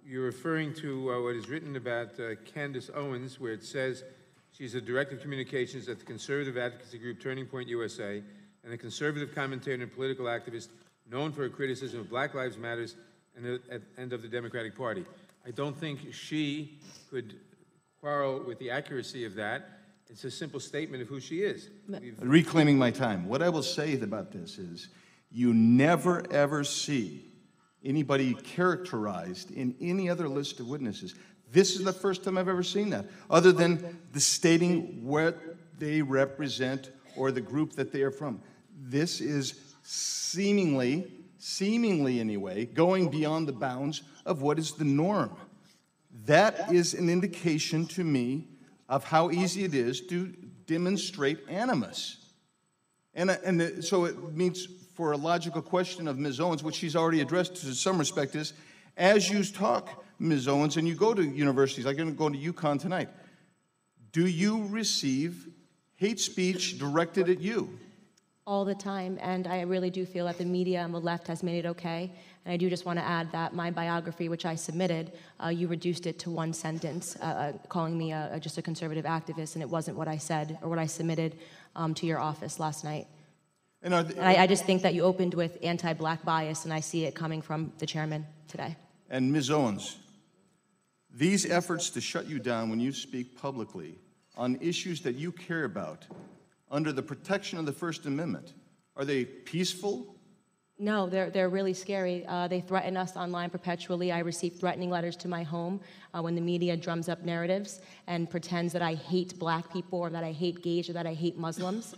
Speaker 1: referring to what is written about Candace Owens, where it says she's a director of communications at the conservative advocacy group Turning Point USA and a conservative commentator and political activist known for her criticism of Black Lives Matters and of the Democratic Party. I don't think she could quarrel with the accuracy of that. It's a simple statement of who she is.
Speaker 16: Reclaiming my time. What I will say about this is you never, ever see anybody characterized in any other list of witnesses. This is the first time I've ever seen that, other than the stating what they represent or the group that they are from. This is seemingly anyway, going beyond the bounds of what is the norm. That is an indication to me of how easy it is to demonstrate animus. And so it means, for a logical question of Ms. Owens, which she's already addressed to some respect, is, as you talk, Ms. Owens, and you go to universities, like I'm going to UConn tonight, do you receive hate speech directed at you?
Speaker 3: All the time, and I really do feel that the media on the left has made it okay. And I do just want to add that my biography, which I submitted, you reduced it to one sentence, calling me just a conservative activist, and it wasn't what I said or what I submitted to your office last night. And I just think that you opened with anti-Black bias, and I see it coming from the chairman today.
Speaker 16: And Ms. Owens, these efforts to shut you down when you speak publicly on issues that you care about under the protection of the First Amendment, are they peaceful?
Speaker 3: No, they're really scary. They threaten us online perpetually. I receive threatening letters to my home when the media drums up narratives and pretends that I hate Black people or that I hate gays or that I hate Muslims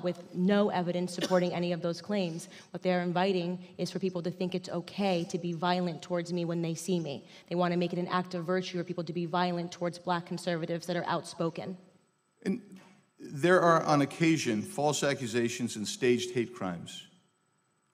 Speaker 3: with no evidence supporting any of those claims. What they're inviting is for people to think it's okay to be violent towards me when they see me. They want to make it an act of virtue for people to be violent towards Black conservatives that are outspoken.
Speaker 16: And there are, on occasion, false accusations and staged hate crimes.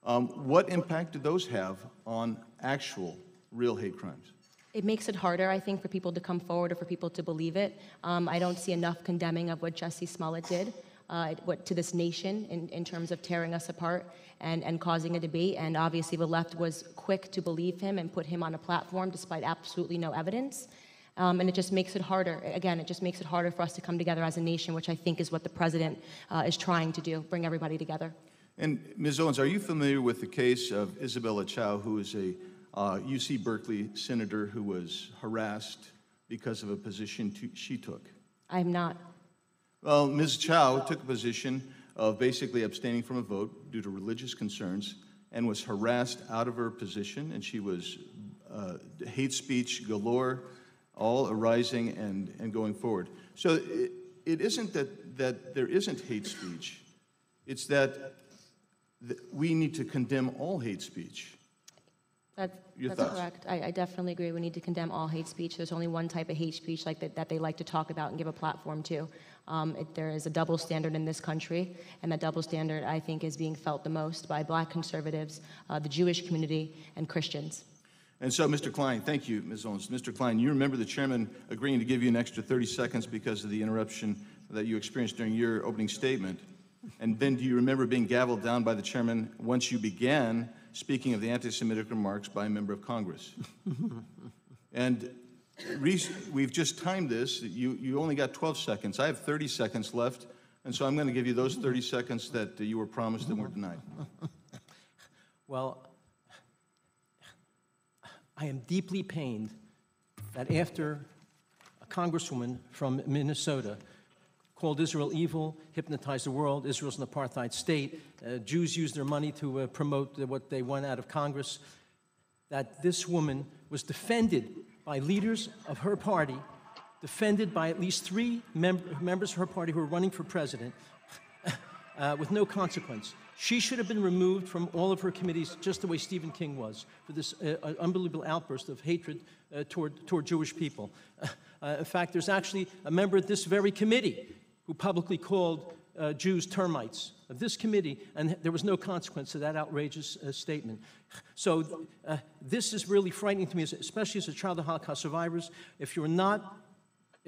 Speaker 16: What impact do those have on actual, real hate crimes?
Speaker 3: It makes it harder, I think, for people to come forward or for people to believe it. I don't see enough condemning of what Jussie Smollett did to this nation in terms of tearing us apart and causing a debate. And obviously the left was quick to believe him and put him on a platform despite absolutely no evidence. And it just makes it harder. Again, it just makes it harder for us to come together as a nation, which I think is what the president is trying to do, bring everybody together.
Speaker 16: And Ms. Owens, are you familiar with the case of Isabella Chow, who is a UC Berkeley senator who was harassed because of a position she took?
Speaker 3: I'm not.
Speaker 16: Well, Ms. Chow took a position of basically abstaining from a vote due to religious concerns and was harassed out of her position, and she was hate speech galore, all arising and going forward. So it isn't that there isn't hate speech. It's that we need to condemn all hate speage.
Speaker 3: That's correct. I definitely agree. We need to condemn all hate speech. There's only one type of hate speech like that they like to talk about and give a platform to. There is a double standard in this country, and that double standard, I think, is being felt the most by Black conservatives, the Jewish community, and Christians.
Speaker 16: And so, Mr. Klein, thank you, Ms. Owens. Mr. Klein, you remember the chairman agreeing to give you an extra 30 seconds because of the interruption that you experienced during your opening statement. And then do you remember being gavelled down by the chairman once you began speaking of the anti-Semitic remarks by a member of Congress? And we've just timed this. You only got 12 seconds. I have 30 seconds left, and so I'm going to give you those 30 seconds that you were promised and were denied.
Speaker 4: Well, I am deeply pained that after a congresswoman from Minnesota called Israel evil, hypnotized the world, Israel's an apartheid state, Jews use their money to promote what they want out of Congress, that this woman was defended by leaders of her party, defended by at least 3 members of her party who are running for president, with no consequence. She should have been removed from all of her committees, just the way Stephen King was, for this unbelievable outburst of hatred toward Jewish people. In fact, there's actually a member of this very committee who publicly called Jews termites of this committee, and there was no consequence to that outrageous statement. So this is really frightening to me, especially as a child of Holocaust survivors. If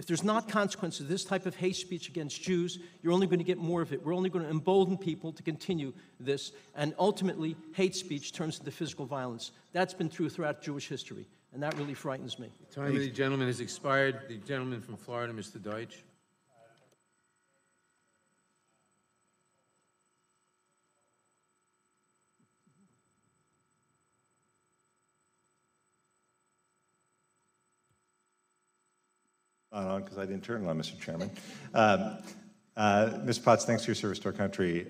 Speaker 4: there's not consequence to this type of hate speech against Jews, you're only going to get more of it. We're only going to embolden people to continue this, and ultimately, hate speech turns into physical violence. That's been true throughout Jewish history, and that really frightens me.
Speaker 1: The time of the gentleman has expired. The gentleman from Florida, Mr. Deitch.
Speaker 17: On because I didn't turn on, Mr. Chairman. Ms. Potts, thanks for your service to our country.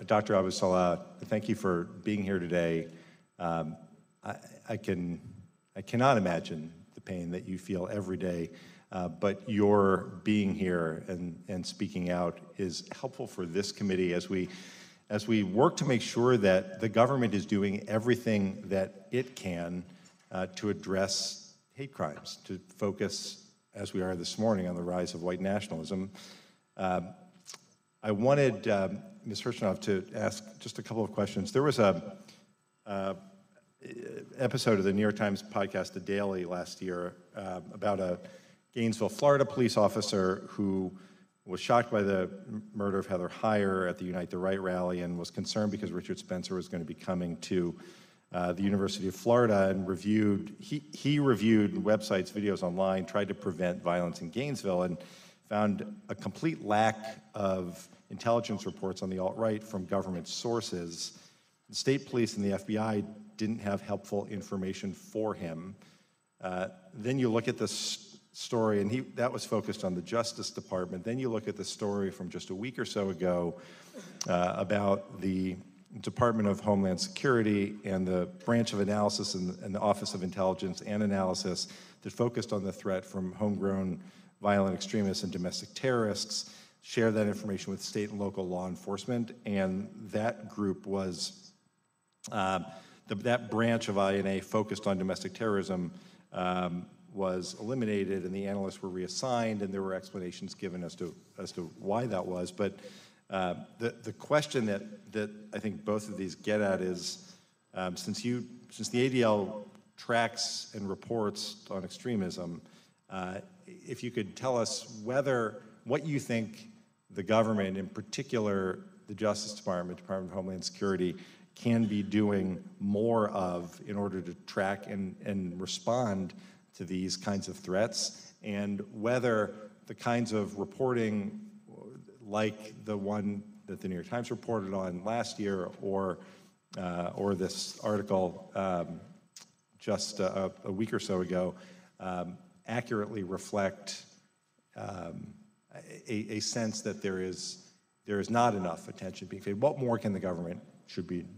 Speaker 17: Dr. Abu Salah, thank you for being here today. I cannot imagine the pain that you feel every day, but your being here and speaking out is helpful for this committee as we work to make sure that the government is doing everything that it can to address hate crimes, to focus, as we are this morning, on the rise of white nationalism. I wanted Ms. Hirschnow to ask just a couple of questions. There was a episode of the New York Times podcast, The Daily, last year about a Gainesville, Florida police officer who was shocked by the murder of Heather Heyer at the Unite the Right rally and was concerned because Richard Spencer was going to be coming to the University of Florida and he reviewed websites, videos online, tried to prevent violence in Gainesville, and found a complete lack of intelligence reports on the alt-right from government sources. The state police and the FBI didn't have helpful information for him. Then you look at this story, and that was focused on the Justice Department. Then you look at the story from just a week or so ago about the Department of Homeland Security and the Branch of Analysis and the Office of Intelligence and Analysis that focused on the threat from homegrown violent extremists and domestic terrorists, share that information with state and local law enforcement, and that group was, that branch of INA focused on domestic terrorism was eliminated, and the analysts were reassigned, and there were explanations given as to why that was. But the question that I think both of these get at is, since the ADL tracks and reports on extremism, if you could tell us what you think the government, in particular the Justice Department, Department of Homeland Security, can be doing more of in order to track and respond to these kinds of threats, and whether the kinds of reporting like the one that the New York Times reported on last year, or this article just a week or so ago, accurately reflect a sense that there is not enough attention being paid. What more can the government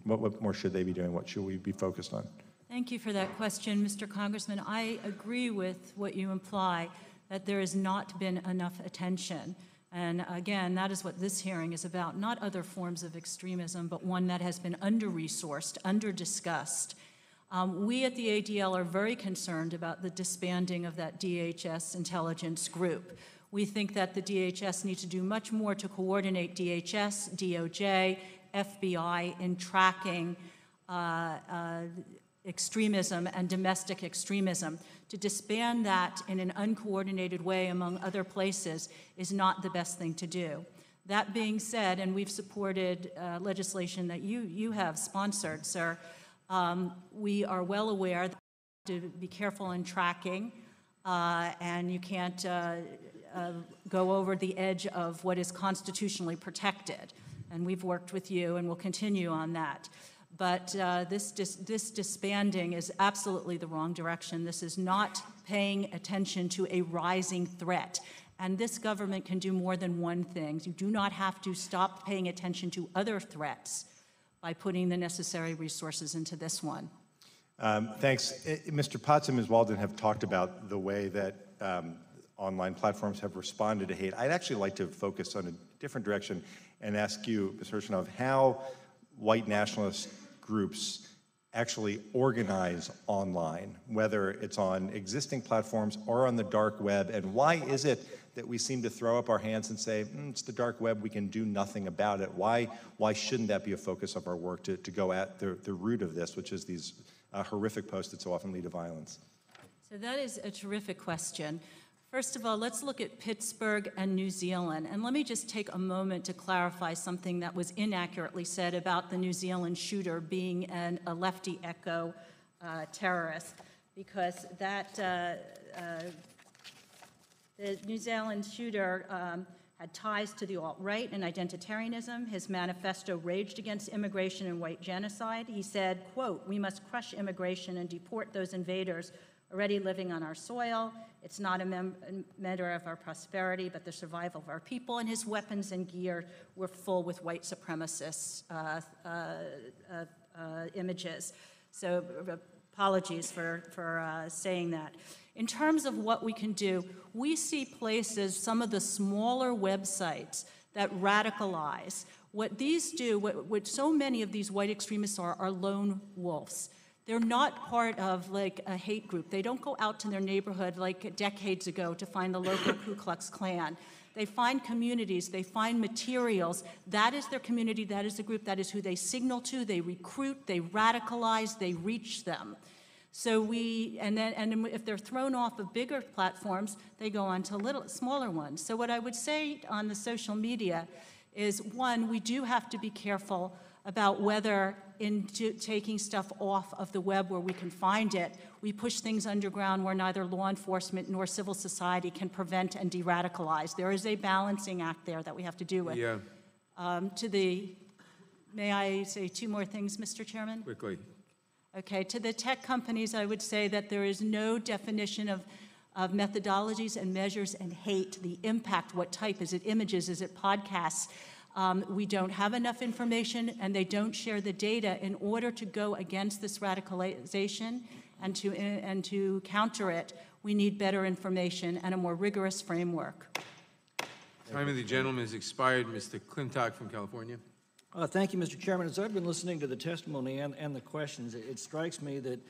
Speaker 17: what more should they be doing? What should we be focused on?
Speaker 6: Thank you for that question, Mr. Congressman. I agree with what you imply, that there has not been enough attention. And again, that is what this hearing is about, not other forms of extremism, but one that has been under-resourced, under-discussed. We at the ADL are very concerned about the disbanding of that DHS intelligence group. We think that the DHS needs to do much more to coordinate DHS, DOJ, FBI in tracking extremism and domestic extremism. To disband that in an uncoordinated way among other places is not the best thing to do. That being said, and we've supported legislation that you have sponsored, sir, we are well aware that to be careful in tracking, and you can't go over the edge of what is constitutionally protected. And we've worked with you and will continue on that. But this disbanding is absolutely the wrong direction. This is not paying attention to a rising threat. And this government can do more than one thing. You do not have to stop paying attention to other threats by putting the necessary resources into this one.
Speaker 17: Thanks. Mr. Potts and Ms. Walden have talked about the way that online platforms have responded to hate. I'd actually like to focus on a different direction and ask you, Ms. Hirshenov, how white nationalist groups actually organize online, whether it's on existing platforms or on the dark web, and why is it that we seem to throw up our hands and say, it's the dark web, we can do nothing about it? Why shouldn't that be a focus of our work to go at the root of this, which is these horrific posts that so often lead to violence?
Speaker 6: So that is a terrific question. First of all, let's look at Pittsburgh and New Zealand. And let me just take a moment to clarify something that was inaccurately said about the New Zealand shooter being a lefty echo terrorist, because that the New Zealand shooter had ties to the alt-right and identitarianism. His manifesto raged against immigration and white genocide. He said, quote, "We must crush immigration and deport those invaders already living on our soil. It's not a matter of our prosperity, but the survival of our people." And his weapons and gear were full with white supremacist images. So apologies for saying that. In terms of what we can do, we see places, some of the smaller websites that radicalize. What these do, what so many of these white extremists are lone wolves. They're not part of like a hate group. They don't go out to their neighborhood like decades ago to find the local Ku Klux Klan. They find communities, they find materials. That is their community, that is the group, that is who they signal to, they recruit, they radicalize, they reach them. So and then if they're thrown off of bigger platforms, they go on to smaller ones. So what I would say on the social media is, one, we do have to be careful about whether in taking stuff off of the web where we can find it, we push things underground where neither law enforcement nor civil society can prevent and de-radicalize. There is a balancing act there that we have to do with.
Speaker 1: Yeah.
Speaker 6: May I say two more things, Mr. Chairman?
Speaker 1: Quickly.
Speaker 6: Okay, to the tech companies, I would say that there is no definition of methodologies and measures and hate, the impact, what type, is it images, is it podcasts? We don't have enough information, and they don't share the data. In order to go against this radicalization and to counter it, we need better information and a more rigorous framework.
Speaker 1: Time of the gentleman has expired. Mr. Clintock from California.
Speaker 18: Thank you, Mr. Chairman. As I've been listening to the testimony and the questions, it strikes me that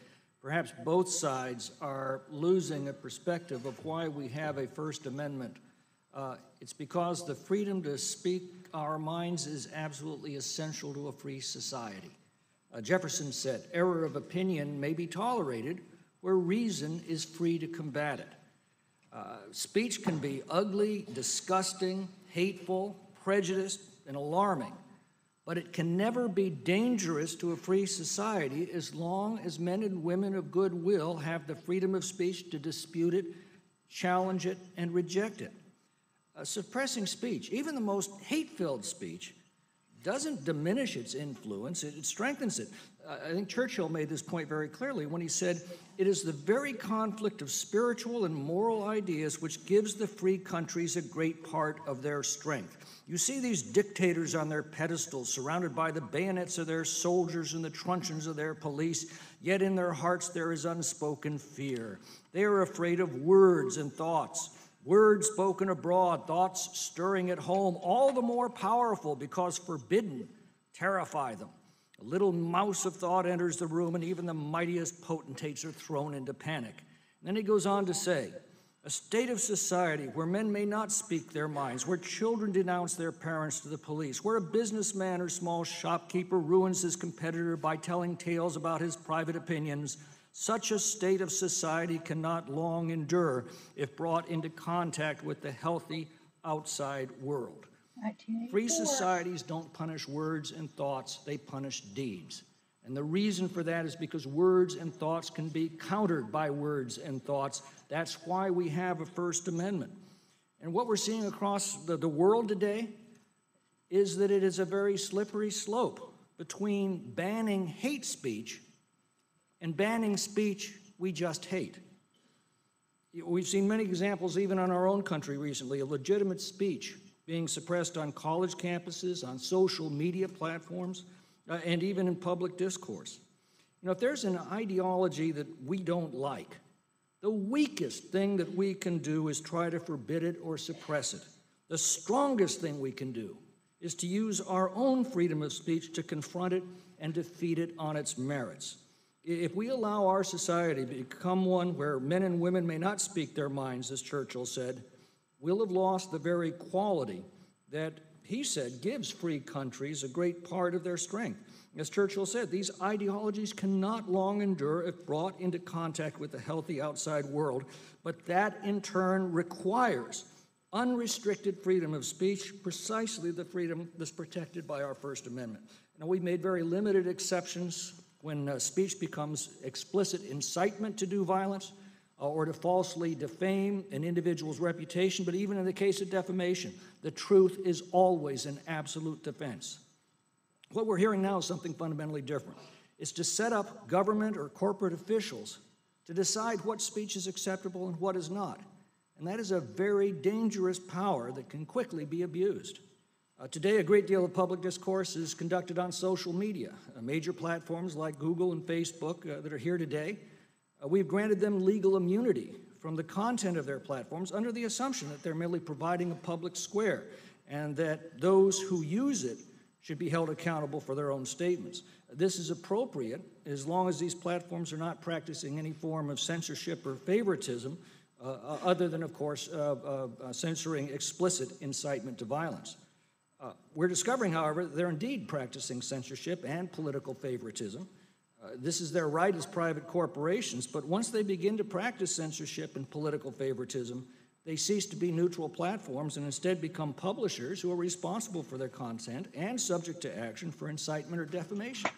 Speaker 18: perhaps both sides are losing a perspective of why we have a First Amendment. It's because the freedom to speak our minds is absolutely essential to a free society. Jefferson said, "Error of opinion may be tolerated where reason is free to combat it." Speech can be ugly, disgusting, hateful, prejudiced, and alarming, but it can never be dangerous to a free society as long as men and women of goodwill have the freedom of speech to dispute it, challenge it, and reject it. Suppressing speech, even the most hate-filled speech, doesn't diminish its influence, it strengthens it. I think Churchill made this point very clearly when he said, "It is the very conflict of spiritual and moral ideas which gives the free countries a great part of their strength." You see these dictators on their pedestals, surrounded by the bayonets of their soldiers and the truncheons of their police, yet in their hearts there is unspoken fear. They are afraid of words and thoughts. Words spoken abroad, thoughts stirring at home, all the more powerful because forbidden terrify them. A little mouse of thought enters the room, and even the mightiest potentates are thrown into panic. And then he goes on to say, A state of society where men may not speak their minds, where children denounce their parents to the police, where a businessman or small shopkeeper ruins his competitor by telling tales about his private opinions. Such a state of society cannot long endure if brought into contact with the healthy outside world. Free societies don't punish words and thoughts, they punish deeds. And the reason for that is because words and thoughts can be countered by words and thoughts. That's why we have a First Amendment. And what we're seeing across the world today is that it is a very slippery slope between banning hate speech and banning speech we just hate. We've seen many examples, even in our own country recently, of legitimate speech being suppressed on college campuses, on social media platforms, and even in public discourse. You know, if there's an ideology that we don't like, the weakest thing that we can do is try to forbid it or suppress it. The strongest thing we can do is to use our own freedom of speech to confront it and defeat it on its merits. If we allow our society to become one where men and women may not speak their minds, as Churchill said, we'll have lost the very quality that he said gives free countries a great part of their strength. As Churchill said, these ideologies cannot long endure if brought into contact with the healthy outside world, but that in turn requires unrestricted freedom of speech, precisely the freedom that's protected by our First Amendment. Now, we've made very limited exceptions when speech becomes explicit incitement to do violence or to falsely defame an individual's reputation, but even in the case of defamation, the truth is always an absolute defense. What we're hearing now is something fundamentally different. It's to set up government or corporate officials to decide what speech is acceptable and what is not. And that is a very dangerous power that can quickly be abused. Today, a great deal of public discourse is conducted on social media. Major platforms like Google and Facebook that are here today, we've granted them legal immunity from the content of their platforms under the assumption that they're merely providing a public square and that those who use it should be held accountable for their own statements. This is appropriate as long as these platforms are not practicing any form of censorship or favoritism, other than, of course, censoring explicit incitement to violence. We're discovering, however, that they're indeed practicing censorship and political favoritism. This is their right as private corporations, but once they begin to practice censorship and political favoritism, they cease to be neutral platforms and instead become publishers who are responsible for their content and subject to action for incitement or defamation.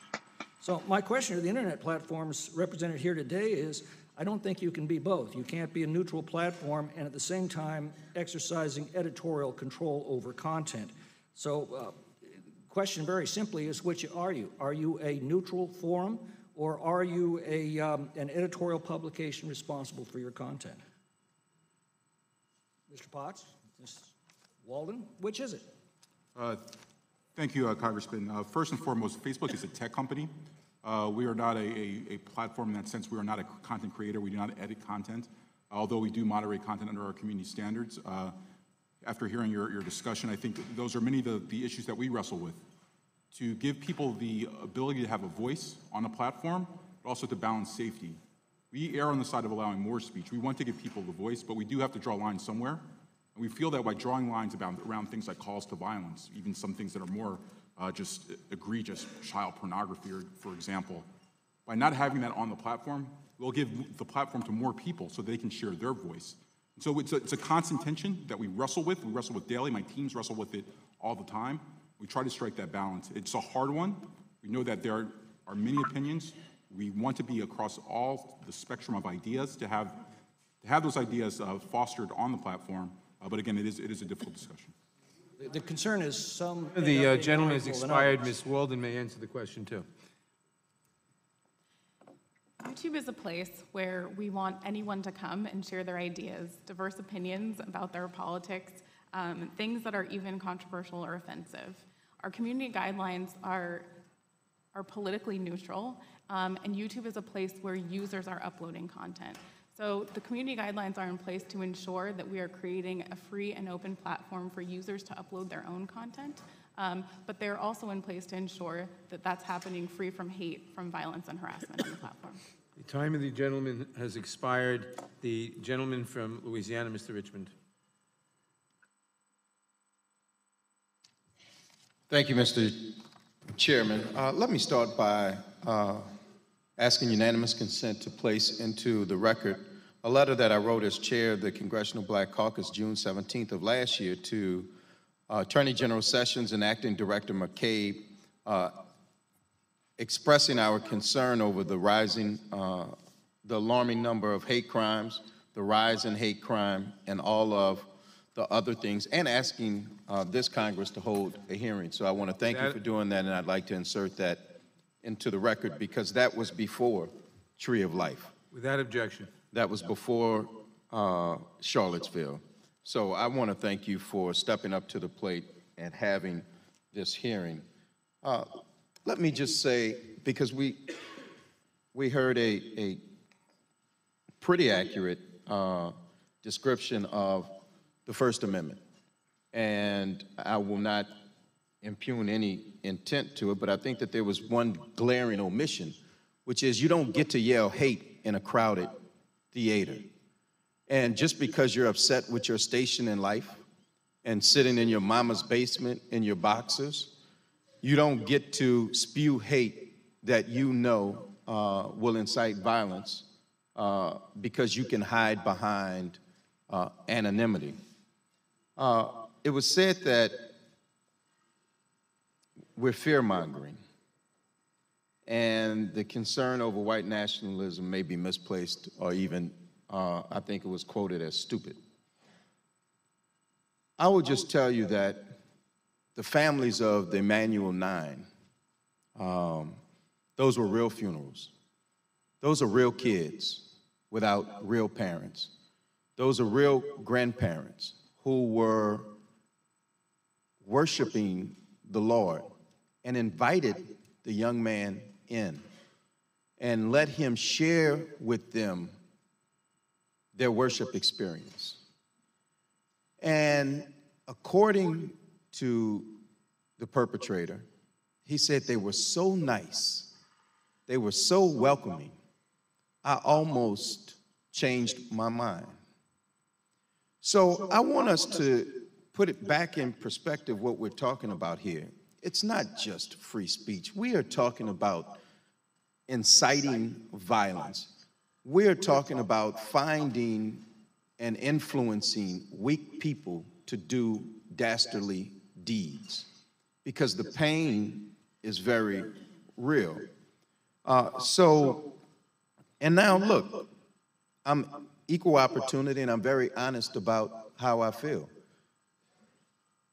Speaker 18: So my question to the internet platforms represented here today is, I don't think you can be both. You can't be a neutral platform and at the same time exercising editorial control over content. So question very simply is, which are you? Are you a neutral forum or are you an editorial publication responsible for your content? Mr. Potts, Ms. Walden, which is it?
Speaker 7: Thank you, Congressman. First and foremost, Facebook is a tech company. We are not a platform in that sense. We are not a content creator. We do not edit content, although we do moderate content under our community standards. After hearing your discussion, I think those are many of the issues that we wrestle with. To give people the ability to have a voice on a platform, but also to balance safety. We err on the side of allowing more speech. We want to give people the voice, but we do have to draw lines somewhere. And we feel that by drawing lines around things like calls to violence, even some things that are more just egregious, child pornography, for example, by not having that on the platform, we'll give the platform to more people so they can share their voice. And so it's a constant tension that we wrestle with. We wrestle with daily. My teams wrestle with it all the time. We try to strike that balance. It's a hard one. We know that there are many opinions. We want to be across all the spectrum of ideas, to have those ideas fostered on the platform. But again, it is a difficult discussion.
Speaker 2: The concern is some...
Speaker 1: The gentleman has expired. Ms. Walden may answer the question, too.
Speaker 10: YouTube is a place where we want anyone to come and share their ideas, diverse opinions about their politics, things that are even controversial or offensive. Our community guidelines are politically neutral, and YouTube is a place where users are uploading content. So the community guidelines are in place to ensure that we are creating a free and open platform for users to upload their own content, but they're also in place to ensure that that's happening free from hate, from violence and harassment on the platform.
Speaker 1: The time of the gentleman has expired. The gentleman from Louisiana, Mr. Richmond.
Speaker 19: Thank you, Mr. Chairman. Let me start by asking unanimous consent to place into the record a letter that I wrote as chair of the Congressional Black Caucus June 17th of last year to Attorney General Sessions and Acting Director McCabe, expressing our concern over the alarming number of hate crimes, the rise in hate crime, and all of the other things, and asking this Congress to hold a hearing. So I want to thank you for doing that, and I'd like to insert that into the record because that was before Tree of Life.
Speaker 1: Without objection.
Speaker 19: That was before Charlottesville. So I want to thank you for stepping up to the plate and having this hearing. Let me just say, because we heard a pretty accurate description of the First Amendment, and I will not impugn any intent to it, but I think that there was one glaring omission, which is you don't get to yell hate in a crowded theater. And just because you're upset with your station in life and sitting in your mama's basement in your boxers, you don't get to spew hate that you know will incite violence because you can hide behind anonymity. It was said that we're fear-mongering, and the concern over white nationalism may be misplaced or even, I think it was quoted as stupid. I will just tell you that the families of the Emanuel 9, those were real funerals. Those are real kids without real parents. Those are real grandparents who were worshiping the Lord and invited the young man in and let him share with them their worship experience. And according to the perpetrator, he said they were so nice, they were so welcoming, I almost changed my mind. So I want us to put it back in perspective what we're talking about here. It's not just free speech. We are talking about inciting violence. We're talking about finding and influencing weak people to do dastardly deeds because the pain is very real. And now look, I'm equal opportunity and I'm very honest about how I feel.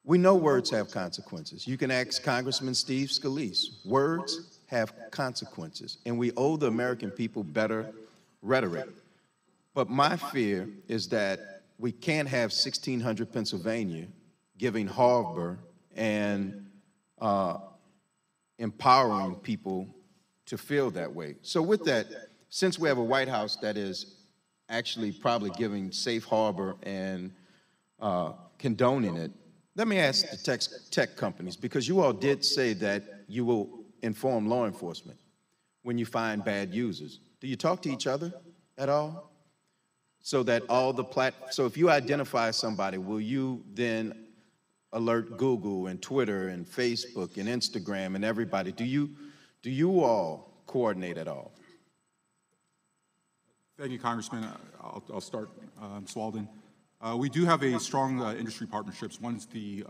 Speaker 19: We know words have consequences. You can ask Congressman Steve Scalise. Words have consequences, and we owe the American people better rhetoric. But my fear is that we can't have 1600 Pennsylvania giving harbor and empowering people to feel that way. So with that, since we have a White House that is actually probably giving safe harbor and condoning it, let me ask the tech companies, because you all did say that you will inform law enforcement when you find bad users. Do you talk to each other at all? So that all the so if you identify somebody, will you then alert Google and Twitter and Facebook and Instagram and everybody? Do you all coordinate at all?
Speaker 7: Thank you, Congressman. I'll start, Ms. Walden. We do have a strong industry partnerships. One is the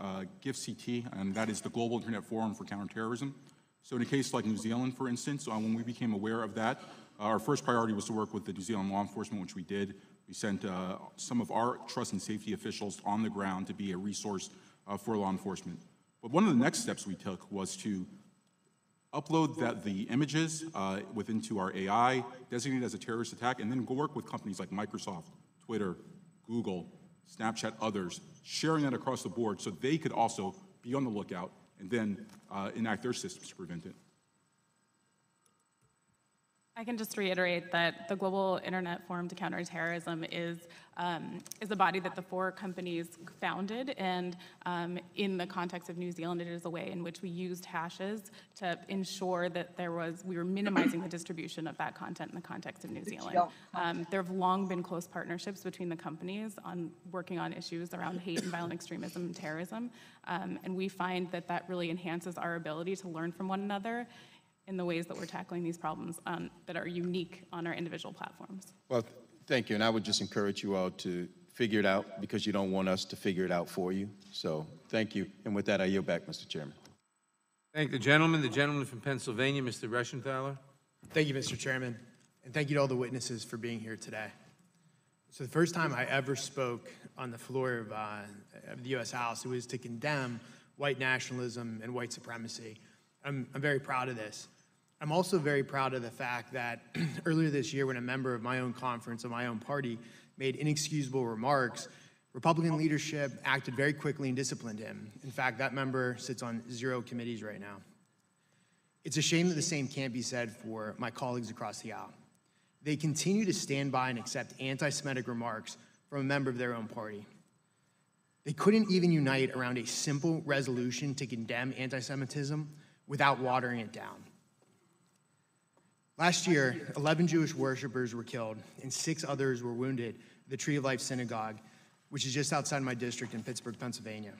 Speaker 7: GIFCT, and that is the Global Internet Forum for Counterterrorism. So in a case like New Zealand, for instance, when we became aware of that, our first priority was to work with the New Zealand law enforcement, which we did. We sent some of our trust and safety officials on the ground to be a resource for law enforcement. But one of the next steps we took was to upload the images into our AI, designate it as a terrorist attack, and then go work with companies like Microsoft, Twitter, Google, Snapchat, others, sharing that across the board so they could also be on the lookout and then enact their systems to prevent it.
Speaker 10: I can just reiterate that the Global Internet Forum to Counter Terrorism is a body that the four companies founded, and in the context of New Zealand, it is a way in which we used hashes to ensure that we were minimizing the distribution of that content in the context of New Zealand. There have long been close partnerships between the companies on working on issues around hate and violent extremism and terrorism, and we find that that really enhances our ability to learn from one another in the ways that we're tackling these problems that are unique on our individual platforms.
Speaker 19: Well, thank you, and I would just encourage you all to figure it out because you don't want us to figure it out for you. So thank you, and with that, I yield back, Mr. Chairman.
Speaker 1: Thank the gentleman. The gentleman from Pennsylvania, Mr. Reschenthaler.
Speaker 20: Thank you, Mr. Chairman, and thank you to all the witnesses for being here today. So the first time I ever spoke on the floor of the U.S. House, it was to condemn white nationalism and white supremacy. I'm very proud of this. I'm also very proud of the fact that earlier this year, when a member of my own conference of my own party made inexcusable remarks, Republican leadership acted very quickly and disciplined him. In fact, that member sits on 0 committees right now. It's a shame that the same can't be said for my colleagues across the aisle. They continue to stand by and accept anti-Semitic remarks from a member of their own party. They couldn't even unite around a simple resolution to condemn anti-Semitism without watering it down. Last year, 11 Jewish worshipers were killed and 6 others were wounded at the Tree of Life Synagogue, which is just outside my district in Pittsburgh, Pennsylvania.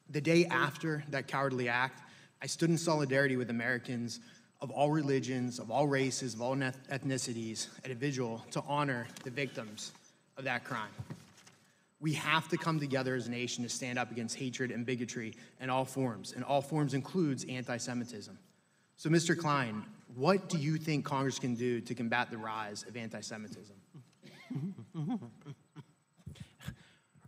Speaker 20: The day after that cowardly act, I stood in solidarity with Americans of all religions, of all races, of all ethnicities at a vigil to honor the victims of that crime. We have to come together as a nation to stand up against hatred and bigotry in all forms, and all forms includes anti-Semitism. So, Mr. Klein, what do you think Congress can do to combat the rise of anti-Semitism?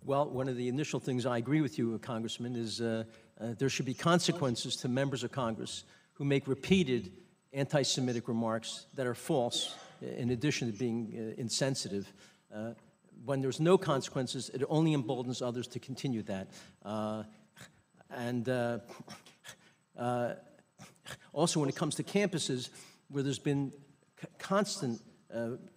Speaker 4: Well, one of the initial things I agree with you, Congressman, is there should be consequences to members of Congress who make repeated anti-Semitic remarks that are false, in addition to being insensitive. When there's no consequences, it only emboldens others to continue that. Also, when it comes to campuses where there's been constant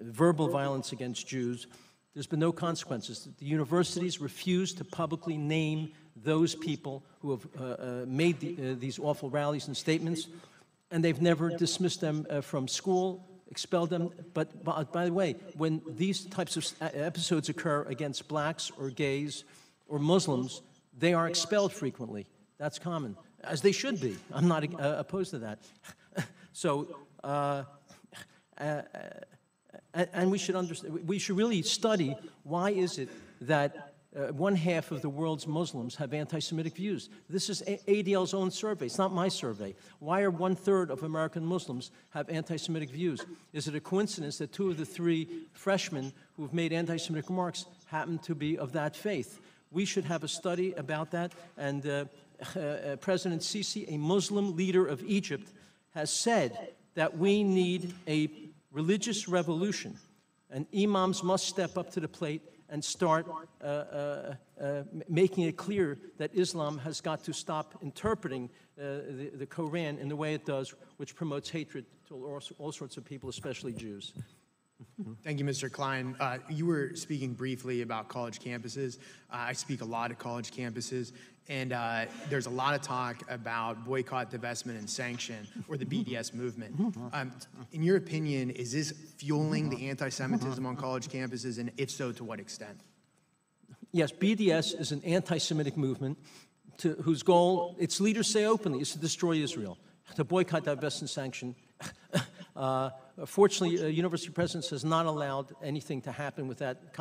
Speaker 4: verbal violence against Jews, there's been no consequences. The universities refuse to publicly name those people who have made these awful rallies and statements, and they've never dismissed them from school, expelled them. But by the way, when these types of episodes occur against blacks or gays or Muslims, they are expelled frequently. That's common, as they should be. I'm not opposed to that. So, and we should understand, we should really study why is it that 1/2 of the world's Muslims have anti-Semitic views. This is ADL's own survey. It's not my survey. Why are 1/3 of American Muslims have anti-Semitic views? Is it a coincidence that 2 of the 3 freshmen who have made anti-Semitic remarks happen to be of that faith? We should have a study about that. And President Sisi, a Muslim leader of Egypt, has said that we need a religious revolution, and imams must step up to the plate and start making it clear that Islam has got to stop interpreting the Quran in the way it does, which promotes hatred to all sorts of people, especially Jews.
Speaker 20: Thank you, Mr. Klein. You were speaking briefly about college campuses. I speak a lot at college campuses, and there's a lot of talk about boycott, divestment, and sanction, or the BDS movement. In your opinion, is this fueling the anti-Semitism on college campuses, and if so, to what extent?
Speaker 4: Yes, BDS is an anti-Semitic movement whose goal, its leaders say openly, is to destroy Israel, to boycott, divest, and sanction. Fortunately, University Presidents has not allowed anything to happen with that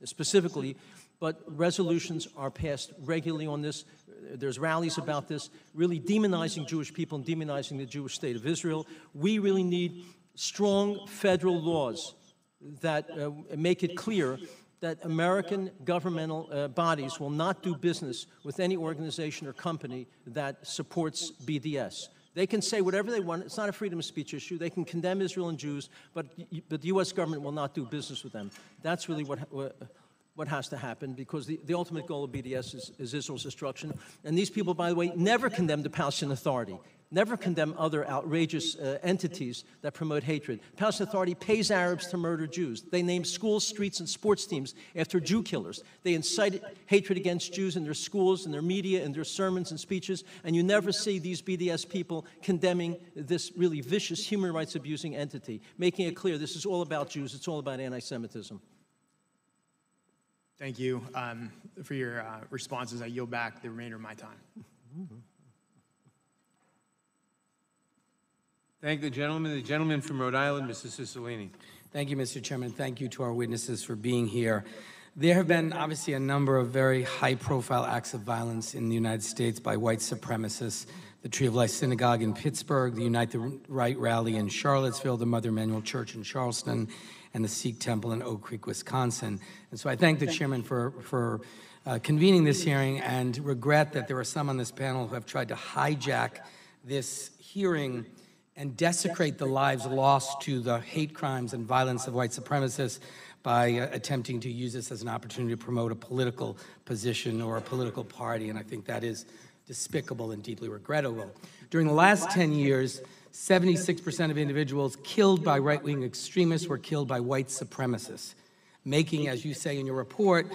Speaker 4: specifically, but resolutions are passed regularly on this. There's rallies about this, really demonizing Jewish people and demonizing the Jewish state of Israel. We really need strong federal laws that make it clear that American governmental bodies will not do business with any organization or company that supports BDS. They can say whatever they want. It's not a freedom of speech issue. They can condemn Israel and Jews, but the U.S. government will not do business with them. That's really what has to happen, because the ultimate goal of BDS is Israel's destruction. And these people, by the way, never condemned the Palestinian Authority. never condemn other outrageous entities that promote hatred. The Palestinian Authority pays Arabs to murder Jews. They name schools, streets, and sports teams after Jew killers. They incite hatred against Jews in their schools, in their media, in their sermons and speeches, and you never see these BDS people condemning this really vicious human rights abusing entity, making it clear this is all about Jews, it's all about anti-Semitism.
Speaker 20: Thank you for your responses. I yield back the remainder of my time.
Speaker 1: Thank the gentleman. The gentleman from Rhode Island, Mrs. Cicilline.
Speaker 21: Thank you, Mr. Chairman. Thank you to our witnesses for being here. There have been obviously a number of very high-profile acts of violence in the United States by white supremacists. The Tree of Life Synagogue in Pittsburgh, the Unite the Right rally in Charlottesville, the Mother Emanuel Church in Charleston, and the Sikh Temple in Oak Creek, Wisconsin. And so I thank the chairman for convening this hearing and regret that there are some on this panel who have tried to hijack this hearing and desecrate the lives lost to the hate crimes and violence of white supremacists by attempting to use this as an opportunity to promote a political position or a political party, and I think that is despicable and deeply regrettable. During the last 10 years, 76% of individuals killed by right-wing extremists were killed by white supremacists, making, as you say in your report,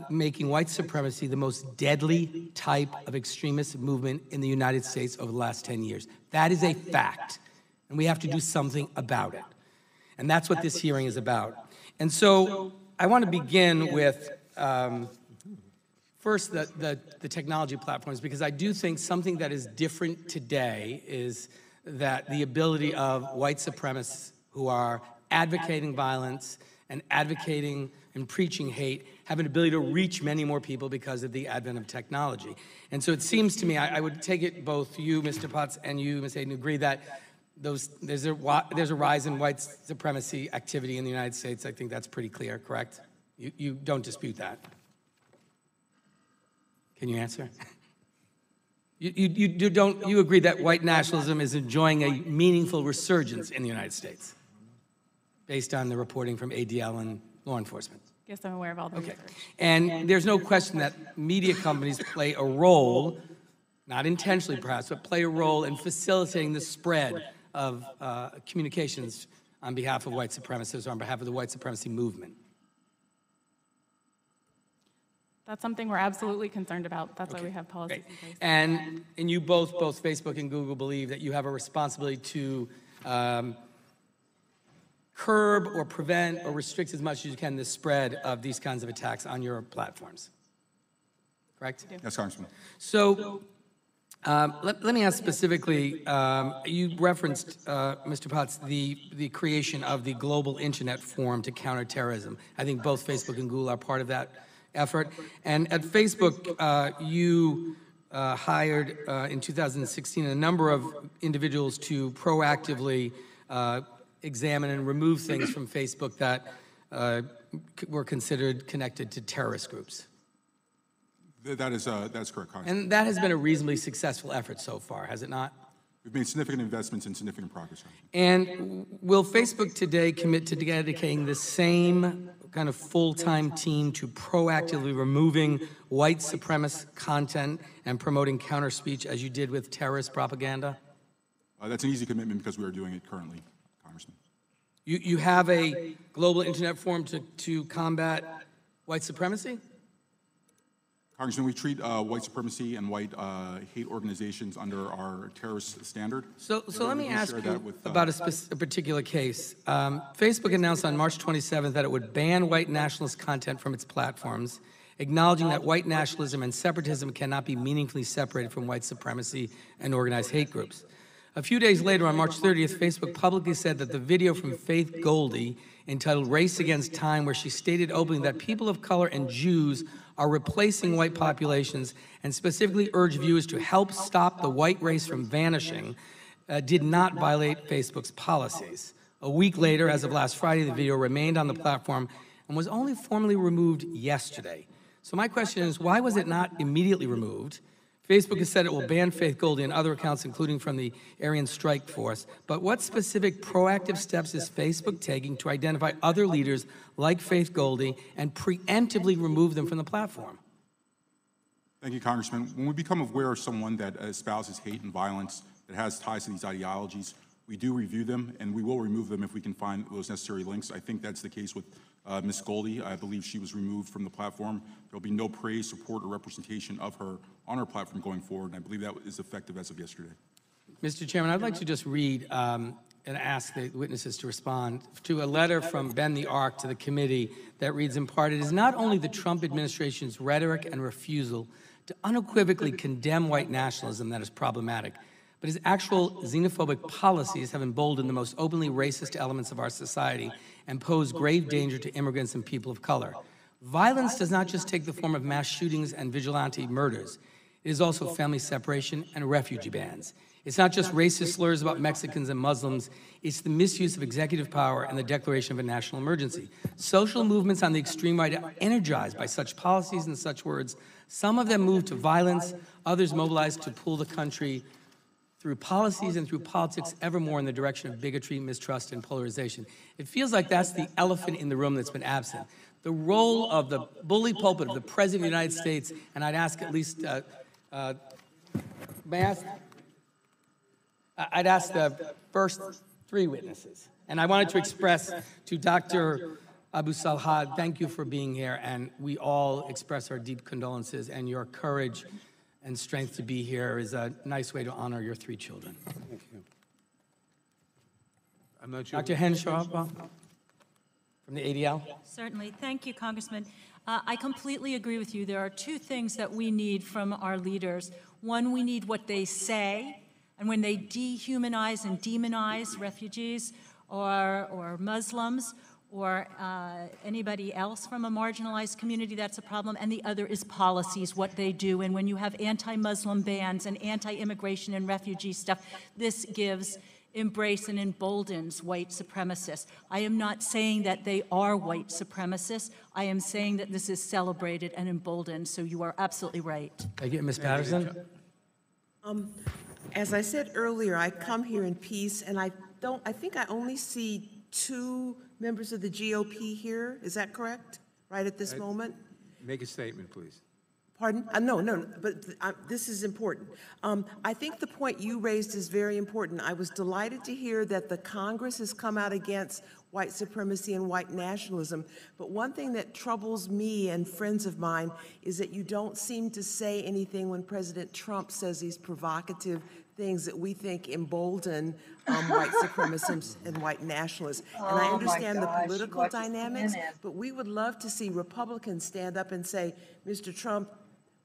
Speaker 21: making white supremacy the most deadly type of extremist movement in the United States over the last 10 years. That is a fact, and we have to do something about it. And that's what this hearing is about. And so I want to begin with first the technology platforms, because I do think something that is different today is that the ability of white supremacists who are advocating violence and advocating and preaching hate have an ability to reach many more people because of the advent of technology. And so it seems to me, I would take it both you, Mr. Potts, and you, Ms. Hayden, agree that there's a rise in white supremacy activity in the United States. I think that's pretty clear, correct? You don't dispute that. Can you answer? You agree that white nationalism is enjoying a meaningful resurgence in the United States, based on the reporting from ADL and law enforcement?
Speaker 10: Yes, I'm aware of all the research.
Speaker 21: And there's no question that media companies play a role, not intentionally perhaps, but play a role in facilitating the spread of communications on behalf of white supremacists or on behalf of the white supremacy movement.
Speaker 10: That's something we're absolutely concerned about. That's why we have policies in place.
Speaker 21: And you both Facebook and Google, believe that you have a responsibility to curb or prevent or restrict as much as you can the spread of these kinds of attacks on your platforms, correct?
Speaker 7: Yes, Congressman.
Speaker 21: So let me ask specifically, you referenced, Mr. Potts, the creation of the Global Internet Forum to counter terrorism. I think both Facebook and Google are part of that effort. And at Facebook, you hired in 2016 a number of individuals to proactively examine and remove things from Facebook that were considered connected to terrorist groups.
Speaker 7: That's correct, Congressman.
Speaker 21: And that has been a reasonably successful effort so far, has it not?
Speaker 7: We've made significant investments and significant progress.
Speaker 21: And will Facebook today commit to dedicating the same kind of full-time team to proactively removing white supremacist content and promoting counter speech as you did with terrorist propaganda?
Speaker 7: That's an easy commitment because we are doing it currently, Congressman.
Speaker 21: You have a global internet forum to combat white supremacy?
Speaker 7: Congressman, we treat white supremacy and white hate organizations under our terrorist standard.
Speaker 21: So let me ask you about a particular case. Facebook announced on March 27th that it would ban white nationalist content from its platforms, acknowledging that white nationalism and separatism cannot be meaningfully separated from white supremacy and organized hate groups. A few days later, on March 30th, Facebook publicly said that the video from Faith Goldie, entitled Race Against Time, where she stated openly that people of color and Jews are replacing white populations and specifically urged viewers to help stop the white race from vanishing, did not violate Facebook's policies. A week later, as of last Friday, the video remained on the platform and was only formally removed yesterday. So my question is, why was it not immediately removed? Facebook has said it will ban Faith Goldie and other accounts, including from the Aryan Strike Force. But what specific proactive steps is Facebook taking to identify other leaders like Faith Goldie and preemptively remove them from the platform?
Speaker 7: Thank you, Congressman. When we become aware of someone that espouses hate and violence that has ties to these ideologies. We do review them, and we will remove them if we can find those necessary links. I think that's the case with Ms. Goldie. I believe she was removed from the platform. There'll be no praise, support, or representation of her on our platform going forward, and I believe that is effective as of yesterday.
Speaker 21: Mr. Chairman, I'd like to just read and ask the witnesses to respond to a letter from Ben the Ark to the committee that reads in part, "It is not only the Trump administration's rhetoric and refusal to unequivocally condemn white nationalism that is problematic, but his actual xenophobic policies have emboldened the most openly racist elements of our society and pose grave danger to immigrants and people of color. Violence does not just take the form of mass shootings and vigilante murders. It is also family separation and refugee bans. It's not just racist slurs about Mexicans and Muslims, it's the misuse of executive power and the declaration of a national emergency. Social movements on the extreme right are energized by such policies and such words. Some of them move to violence, others mobilize to pull the country through policies and through politics ever more in the direction of bigotry, mistrust, and polarization." It feels like that's the elephant in the room that's been absent. The role of the bully pulpit of the President of the United States, and I'd ask at least, I'd ask the first three witnesses. And I wanted to express to Dr. Abu Salhad, thank you for being here, and we all express our deep condolences, and your courage and strength to be here is a nice way to honor your three children. Thank you.
Speaker 1: I'm not sure.
Speaker 21: Dr. Henshaw from the ADL.
Speaker 6: Certainly. Thank you, Congressman. I completely agree with you. There are two things that we need from our leaders. One, we need what they say, and when they dehumanize and demonize refugees or Muslims or anybody else from a marginalized community, that's a problem. And the other is policies, what they do. And when you have anti-Muslim bans and anti-immigration and refugee stuff, this gives embrace and emboldens white supremacists. I am not saying that they are white supremacists. I am saying that this is celebrated and emboldened, so you are absolutely right.
Speaker 21: Thank you, Ms. Patterson.
Speaker 14: As I said earlier, I come here in peace, and I think I only see 2 members of the GOP here. Is that correct? Right at this moment?
Speaker 1: Make a statement, please.
Speaker 14: Pardon? No, but this is important. I think the point you raised is very important. I was delighted to hear that the Congress has come out against white supremacy and white nationalism. But one thing that troubles me and friends of mine is that you don't seem to say anything when President Trump says these provocative things that we think embolden white supremacists and white nationalists. And I understand the political dynamics, but we would love to see Republicans stand up and say, Mr. Trump,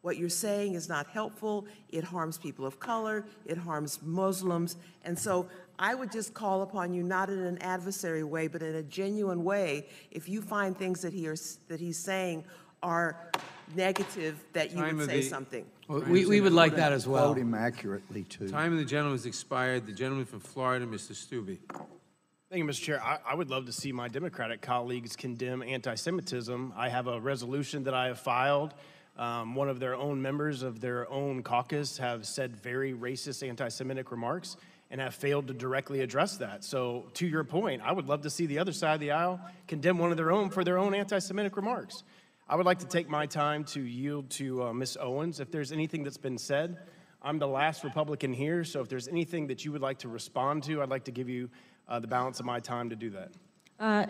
Speaker 14: what you're saying is not helpful. It harms people of color. It harms Muslims. And so I would just call upon you, not in an adversary way, but in a genuine way, if you find things that he's saying are negative, that you would say something.
Speaker 21: We would like that as well.
Speaker 8: Quote him accurately, too.
Speaker 1: Time of the gentleman has expired. The gentleman from Florida, Mr. Stubbe.
Speaker 5: Thank you, Mr. Chair. I would love to see my Democratic colleagues condemn anti-Semitism. I have a resolution that I have filed. One of their own members of their own caucus have said very racist anti-Semitic remarks and have failed to directly address that. So to your point, I would love to see the other side of the aisle condemn one of their own for their own anti-Semitic remarks. I would like to take my time to yield to Ms. Owens. If there's anything that's been said, I'm the last Republican here, so if there's anything that you would like to respond to, I'd like to give you the balance of my time to do that.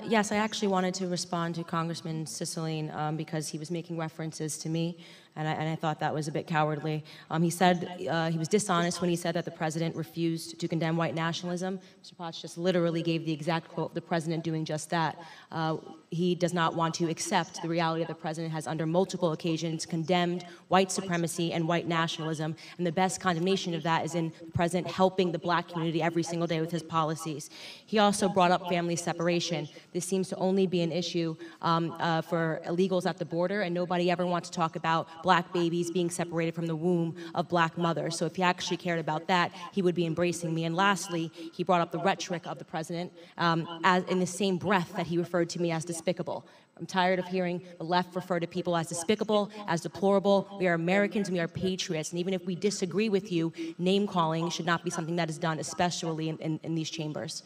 Speaker 3: Yes, I actually wanted to respond to Congressman Cicilline because he was making references to me, and I thought that was a bit cowardly. He said he was dishonest when he said that the president refused to condemn white nationalism. Mr. Potts just literally gave the exact quote of the president doing just that. He does not want to accept the reality that the president has, under multiple occasions, condemned white supremacy and white nationalism, and the best condemnation of that is in the president helping the black community every single day with his policies. He also brought up family separation. This seems to only be an issue for illegals at the border, and nobody ever wants to talk about black babies being separated from the womb of black mothers. So if he actually cared about that, he would be embracing me. And lastly, he brought up the rhetoric of the president as in the same breath that he referred to me as despicable. I'm tired of hearing the left refer to people as despicable, as deplorable. We are Americans and we are patriots, and even if we disagree with you, name-calling should not be something that is done, especially in these chambers.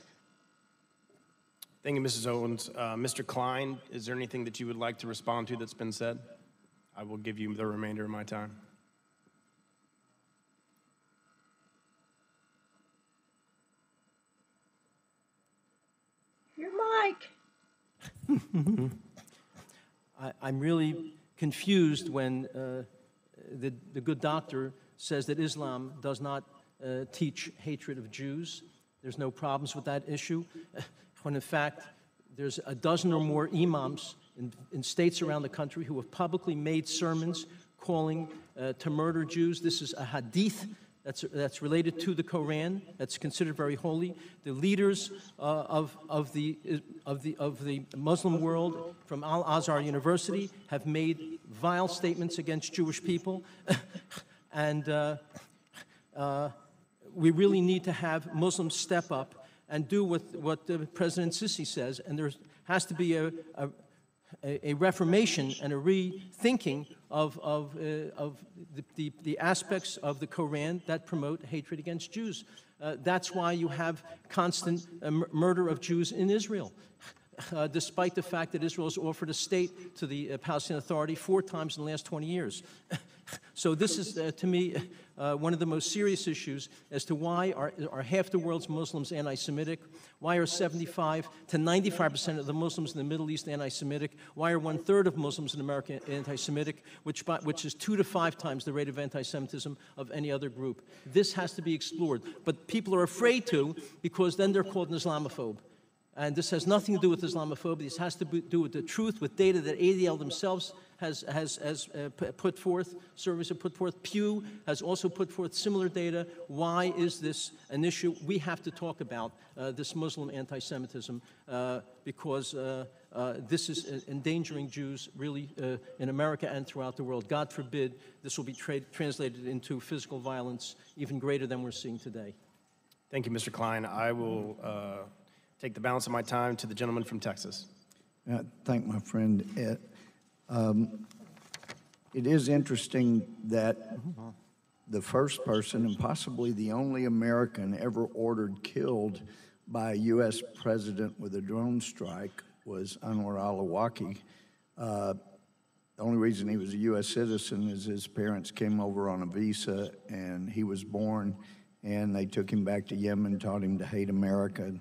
Speaker 5: Thank you, Mrs. Owens. Mr. Klein, is there anything that you would like to respond to that's been said? I will give you the remainder of my time.
Speaker 9: mic.
Speaker 4: I'm really confused when the good doctor says that Islam does not teach hatred of Jews. There's no problems with that issue. When in fact, there's a dozen or more imams in states around the country who have publicly made sermons calling to murder Jews. This is a hadith that's related to the Quran, that's considered very holy. The leaders of the Muslim world from Al-Azhar University have made vile statements against Jewish people. And we really need to have Muslims step up and do what President Sisi says, and there has to be a reformation and a rethinking of the aspects of the Quran that promote hatred against Jews. That's why you have constant murder of Jews in Israel, despite the fact that Israel has offered a state to the Palestinian Authority 4 times in the last 20 years. So this is, to me, one of the most serious issues as to why are half the world's Muslims anti-Semitic, why are 75 to 95% of the Muslims in the Middle East anti-Semitic, why are 1/3 of Muslims in America anti-Semitic, which is 2 to 5 times the rate of anti-Semitism of any other group. This has to be explored, but people are afraid to because then they're called an Islamophobe. And this has nothing to do with Islamophobia. This has to do with the truth, with data that ADL themselves has put forth, surveys have put forth. Pew has also put forth similar data. Why is this an issue? We have to talk about this Muslim anti-Semitism because this is endangering Jews really in America and throughout the world. God forbid this will be translated into physical violence even greater than we're seeing today.
Speaker 5: Thank you, Mr. Klein. I will take the balance of my time to the gentleman from Texas.
Speaker 8: Thank my friend Ed. It is interesting that the first person and possibly the only American ever ordered killed by a U.S. president with a drone strike was Anwar al-Awlaki. The only reason he was a U.S. citizen is his parents came over on a visa and he was born and they took him back to Yemen, taught him to hate America.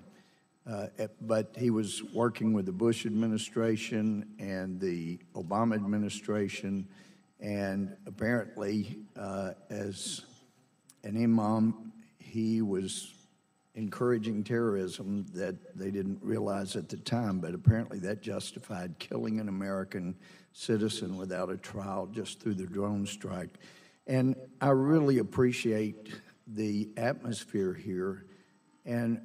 Speaker 8: But he was working with the Bush administration and the Obama administration, and apparently, as an imam, he was encouraging terrorism that they didn't realize at the time, but apparently that justified killing an American citizen without a trial just through the drone strike. And I really appreciate the atmosphere here. And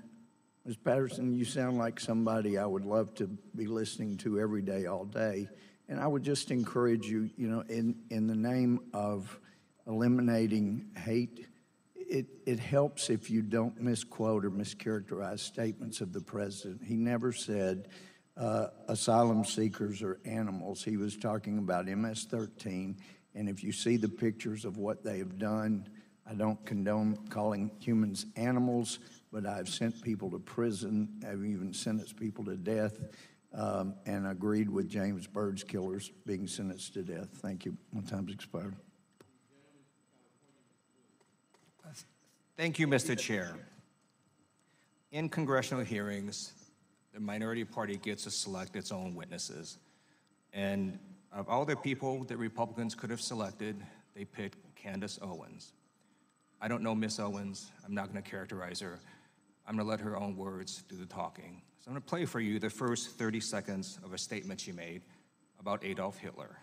Speaker 8: Ms. Patterson, you sound like somebody I would love to be listening to every day, all day. And I would just encourage you, you know, in the name of eliminating hate, it helps if you don't misquote or mischaracterize statements of the president. He never said asylum seekers are animals. He was talking about MS-13. And if you see the pictures of what they have done, I don't condone calling humans animals, but I've sent people to prison. I've even sentenced people to death and agreed with James Byrd's killers being sentenced to death. Thank you. My time's expired.
Speaker 22: Thank you, Mr. Chair. In congressional hearings, the minority party gets to select its own witnesses. And of all the people that Republicans could have selected, they picked Candace Owens. I don't know Miss Owens. I'm not going to characterize her. I'm going to let her own words do the talking. So I'm going to play for you the first 30 seconds of a statement she made about Adolf Hitler.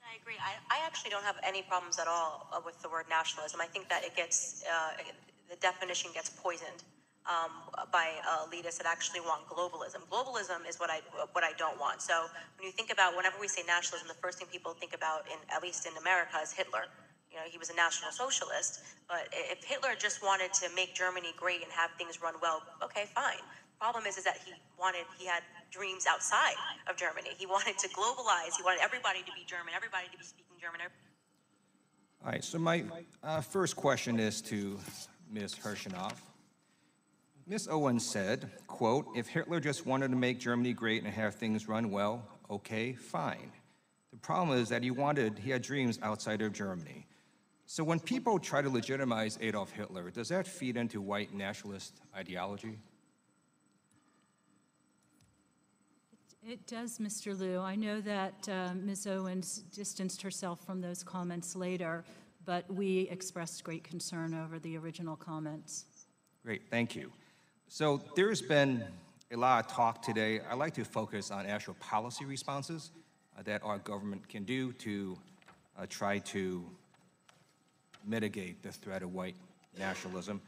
Speaker 3: I agree. I actually don't have any problems at all with the word nationalism. I think that it gets, the definition gets poisoned by elitists that actually want globalism. Globalism is what I don't want. So when you think about, whenever we say nationalism, the first thing people think about, at least in America, is Hitler. You know, he was a National Socialist, but if Hitler just wanted to make Germany great and have things run well, okay, fine. Problem is that he had dreams outside of Germany. He wanted to globalize. He wanted everybody to be German, everybody to be speaking German.
Speaker 22: All right, so my first question is to Ms. Hirschenoff. Ms. Owens said, quote, if Hitler just wanted to make Germany great and have things run well, okay, fine. The problem is that he had dreams outside of Germany. So when people try to legitimize Adolf Hitler, does that feed into white nationalist ideology?
Speaker 6: It does, Mr. Liu. I know that Ms. Owens distanced herself from those comments later, but we expressed great concern over the original comments.
Speaker 22: Great, thank you. So there's been a lot of talk today. I'd like to focus on actual policy responses that our government can do to try to mitigate the threat of white nationalism.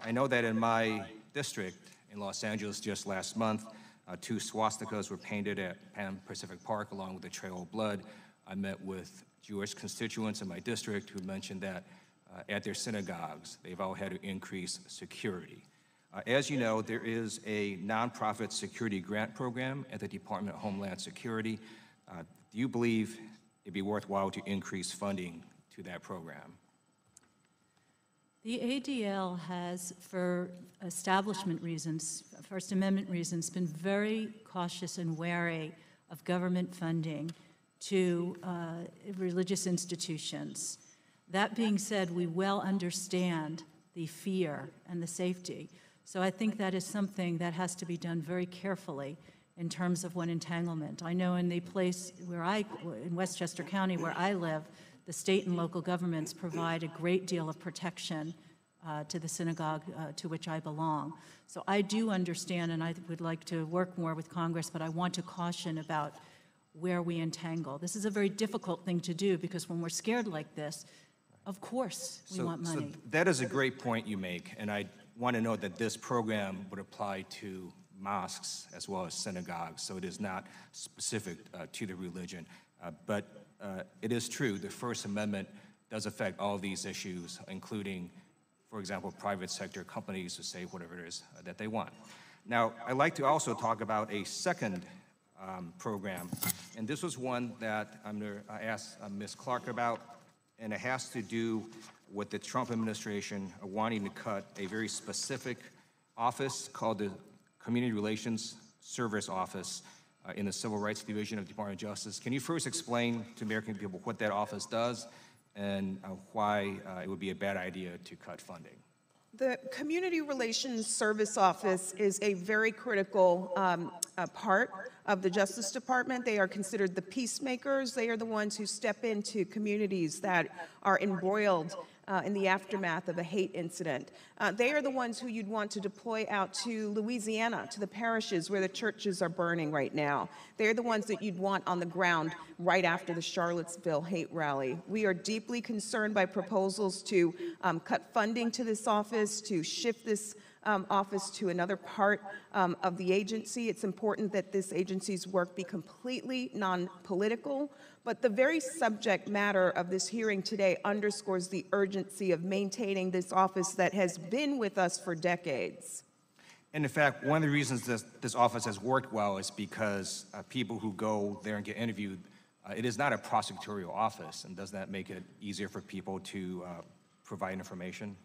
Speaker 22: I know that in my district in Los Angeles just last month, 2 swastikas were painted at Pan Pacific Park along with the Trail of Blood. I met with Jewish constituents in my district who mentioned that at their synagogues, they've all had to increase security. As you know, there is a nonprofit security grant program at the Department of Homeland Security. Do you believe it'd be worthwhile to increase funding to that program?
Speaker 6: The ADL has, for establishment reasons, First Amendment reasons, been very cautious and wary of government funding to religious institutions. That being said, we well understand the fear and the safety. So I think that is something that has to be done very carefully in terms of what entanglement. I know in the place where in Westchester County where I live, the state and local governments provide a great deal of protection to the synagogue to which I belong. So I do understand, and I would like to work more with Congress, but I want to caution about where we entangle. This is a very difficult thing to do because when we're scared like this, of course we want money.
Speaker 22: So that is a great point you make, and I want to note that this program would apply to mosques as well as synagogues, so it is not specific to the religion. But it is true, the First Amendment does affect all these issues, including, for example, private sector companies to say whatever it is that they want. Now, I'd like to also talk about a second program, and this was one that I'm going to ask Ms. Clark about, and it has to do with the Trump administration wanting to cut a very specific office called the Community Relations Service Office in the Civil Rights Division of the Department of Justice. Can you first explain to American people what that office does and why it would be a bad idea to cut funding?
Speaker 15: The Community Relations Service Office is a very critical part of the Justice Department. They are considered the peacemakers. They are the ones who step into communities that are embroiled in the aftermath of a hate incident. They are the ones who you'd want to deploy out to Louisiana, to the parishes where the churches are burning right now. They're the ones that you'd want on the ground right after the Charlottesville hate rally. We are deeply concerned by proposals to cut funding to this office, to shift this office to another part of the agency. It's important that this agency's work be completely non-political, but the very subject matter of this hearing today underscores the urgency of maintaining this office that has been with us for decades.
Speaker 22: And in fact, one of the reasons this office has worked well is because people who go there and get interviewed, it is not a prosecutorial office, and does that make it easier for people to provide information?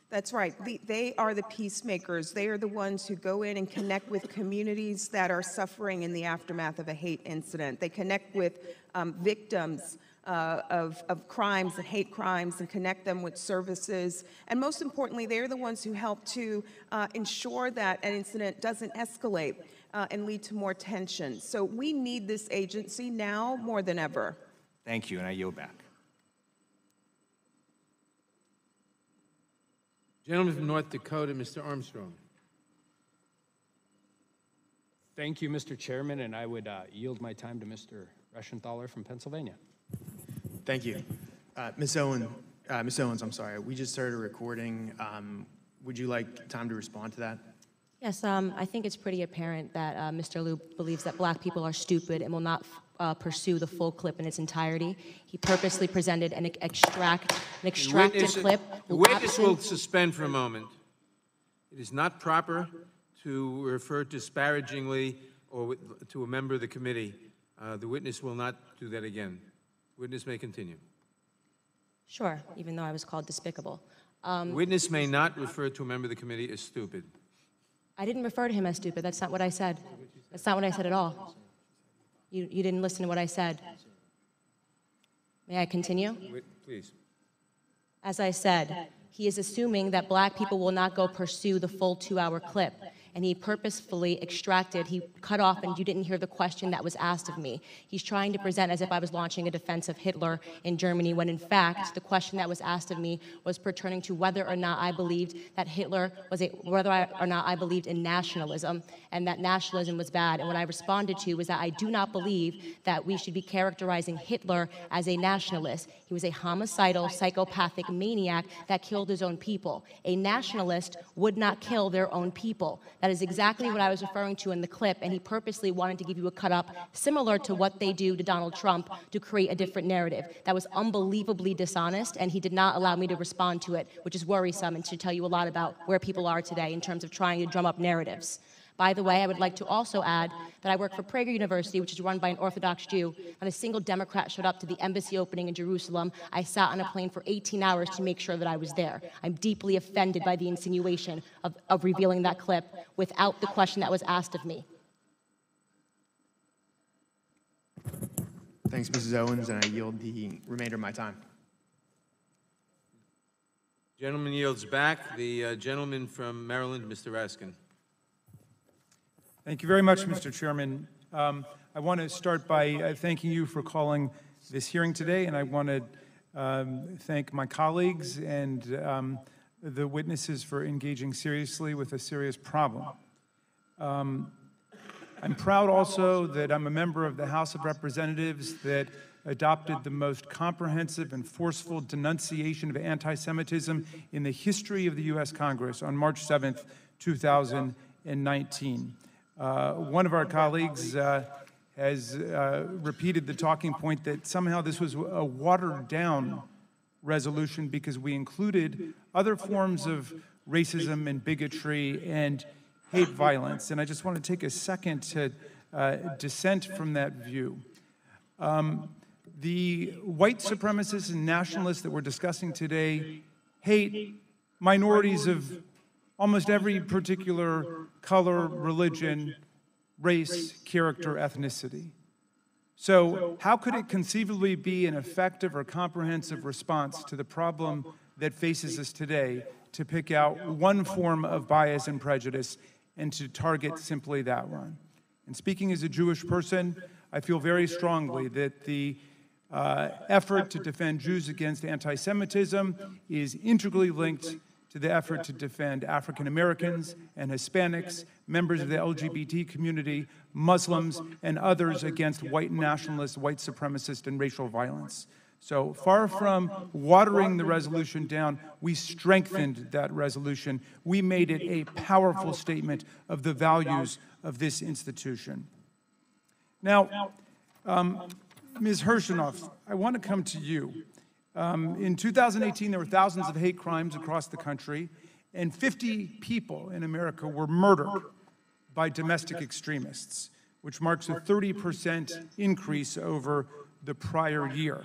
Speaker 15: That's right. They are the peacemakers. They are the ones who go in and connect with communities that are suffering in the aftermath of a hate incident. They connect with victims of crimes and hate crimes and connect them with services. And most importantly, they're the ones who help to ensure that an incident doesn't escalate and lead to more tension. So we need this agency now more than ever.
Speaker 22: Thank you, and I yield back.
Speaker 1: Gentleman from North Dakota, Mr. Armstrong.
Speaker 9: Thank you, Mr. Chairman, and I would yield my time to Mr. Reschenthaler from Pennsylvania.
Speaker 20: Thank you. Ms. Owens, I'm sorry, we just started recording. Would you like time to respond to that?
Speaker 3: Yes, I think it's pretty apparent that Mr. Liu believes that black people are stupid and will not pursue the full clip in its entirety. He purposely presented an extracted clip.
Speaker 1: The witness will suspend for a moment. It is not proper to refer disparagingly or to a member of the committee. The witness will not do that again. Witness may continue.
Speaker 3: Sure, even though I was called despicable.
Speaker 1: Witness may not refer to a member of the committee as stupid.
Speaker 3: I didn't refer to him as stupid. That's not what I said. That's not what I said at all. You didn't listen to what I said. May I continue?
Speaker 1: Please.
Speaker 3: As I said, he is assuming that black people will not go pursue the full 2-hour clip. And he purposefully extracted, he cut off, and you didn't hear the question that was asked of me. He's trying to present as if I was launching a defense of Hitler in Germany, when in fact, the question that was asked of me was pertaining to whether or not I believed that Hitler was whether or not I believed in nationalism, and that nationalism was bad. And what I responded to was that I do not believe that we should be characterizing Hitler as a nationalist. He was a homicidal, psychopathic maniac that killed his own people. A nationalist would not kill their own people. That is exactly what I was referring to in the clip, and he purposely wanted to give you a cut-up similar to what they do to Donald Trump to create a different narrative. That was unbelievably dishonest, and he did not allow me to respond to it, which is worrisome and should tell you a lot about where people are today in terms of trying to drum up narratives. By the way, I would like to also add that I work for Prager University, which is run by an Orthodox Jew. Not a single Democrat showed up to the embassy opening in Jerusalem. I sat on a plane for 18 hours to make sure that I was there. I'm deeply offended by the insinuation of revealing that clip without the question that was asked of me.
Speaker 20: Thanks, Mrs. Owens, and I yield the remainder of my time.
Speaker 1: Gentleman yields back. The gentleman from Maryland, Mr. Raskin.
Speaker 11: Thank you very much, Mr. Chairman. I want to start by thanking you for calling this hearing today, and I want to thank my colleagues and the witnesses for engaging seriously with a serious problem. I'm proud also that I'm a member of the House of Representatives that adopted the most comprehensive and forceful denunciation of anti-Semitism in the history of the U.S. Congress on March 7th, 2019. One of our colleagues has repeated the talking point that somehow this was a watered-down resolution because we included other forms of racism and bigotry and hate violence. And I just want to take a second to dissent from that view. The white supremacists and nationalists that we're discussing today hate minorities of almost every particular color, religion, race, character, ethnicity. So how could it conceivably be an effective or comprehensive response to the problem that faces us today to pick out one form of bias and prejudice and to target simply that one? And speaking as a Jewish person, I feel very strongly that the effort to defend Jews against anti-Semitism is integrally linked to the effort to defend African Americans and Hispanics, members of the LGBT community, Muslims, and others against white nationalist, white supremacist, and racial violence. So far from watering the resolution down, we strengthened that resolution. We made it a powerful statement of the values of this institution. Now, Ms. Hershinoff, I want to come to you. In 2018, there were thousands of hate crimes across the country, and 50 people in America were murdered by domestic extremists, which marks a 30% increase over the prior year.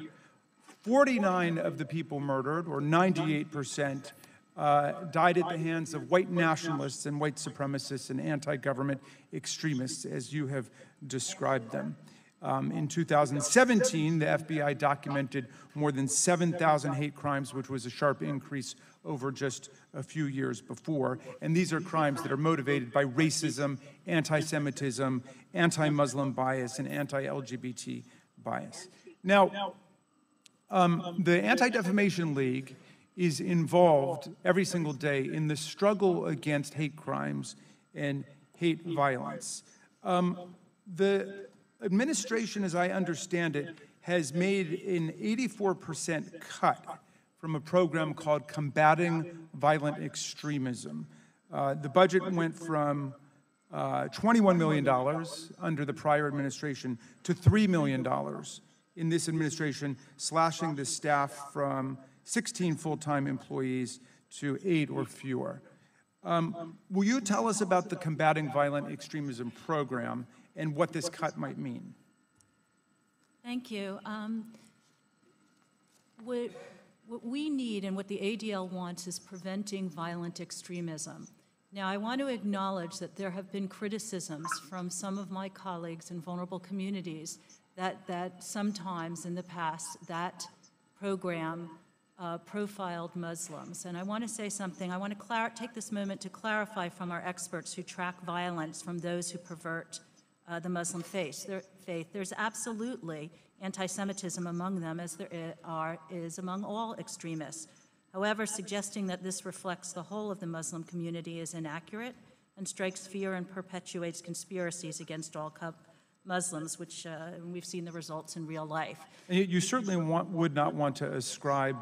Speaker 11: 49 of the people murdered, or 98%, died at the hands of white nationalists and white supremacists and anti-government extremists, as you have described them. In 2017, the FBI documented more than 7,000 hate crimes, which was a sharp increase over just a few years before. And these are crimes that are motivated by racism, anti-Semitism, anti-Muslim bias, and anti-LGBT bias. Now, the Anti-Defamation League is involved every single day in the struggle against hate crimes and hate violence. The administration, as I understand it, has made an 84% cut from a program called Combating Violent Extremism. The budget went from $21 million under the prior administration to $3 million in this administration, slashing the staff from 16 full-time employees to 8 or fewer. Will you tell us about the Combating Violent Extremism program and what this cut might mean?
Speaker 6: Thank you. What we need and what the ADL wants is preventing violent extremism. Now, I want to acknowledge that there have been criticisms from some of my colleagues in vulnerable communities that sometimes in the past that program profiled Muslims. And I want to say something. I want to take this moment to clarify from our experts who track violence from those who pervert the Muslim faith. There's absolutely anti-Semitism among them, as there is among all extremists. However, suggesting that this reflects the whole of the Muslim community is inaccurate and strikes fear and perpetuates conspiracies against all Muslims, which we've seen the results in real life.
Speaker 11: And you certainly would not want to ascribe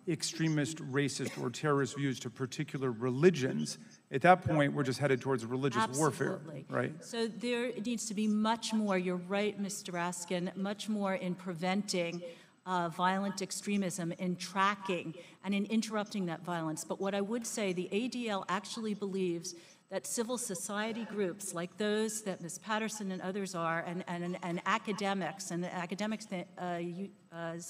Speaker 11: extremist, racist, or terrorist views to particular religions. At that point, we're just headed towards religious warfare, right?
Speaker 6: So there needs to be much more, you're right, Mr. Raskin, much more in preventing violent extremism, in tracking and in interrupting that violence. But what I would say, the ADL actually believes that civil society groups like those that Ms. Patterson and others are, and academics and the academics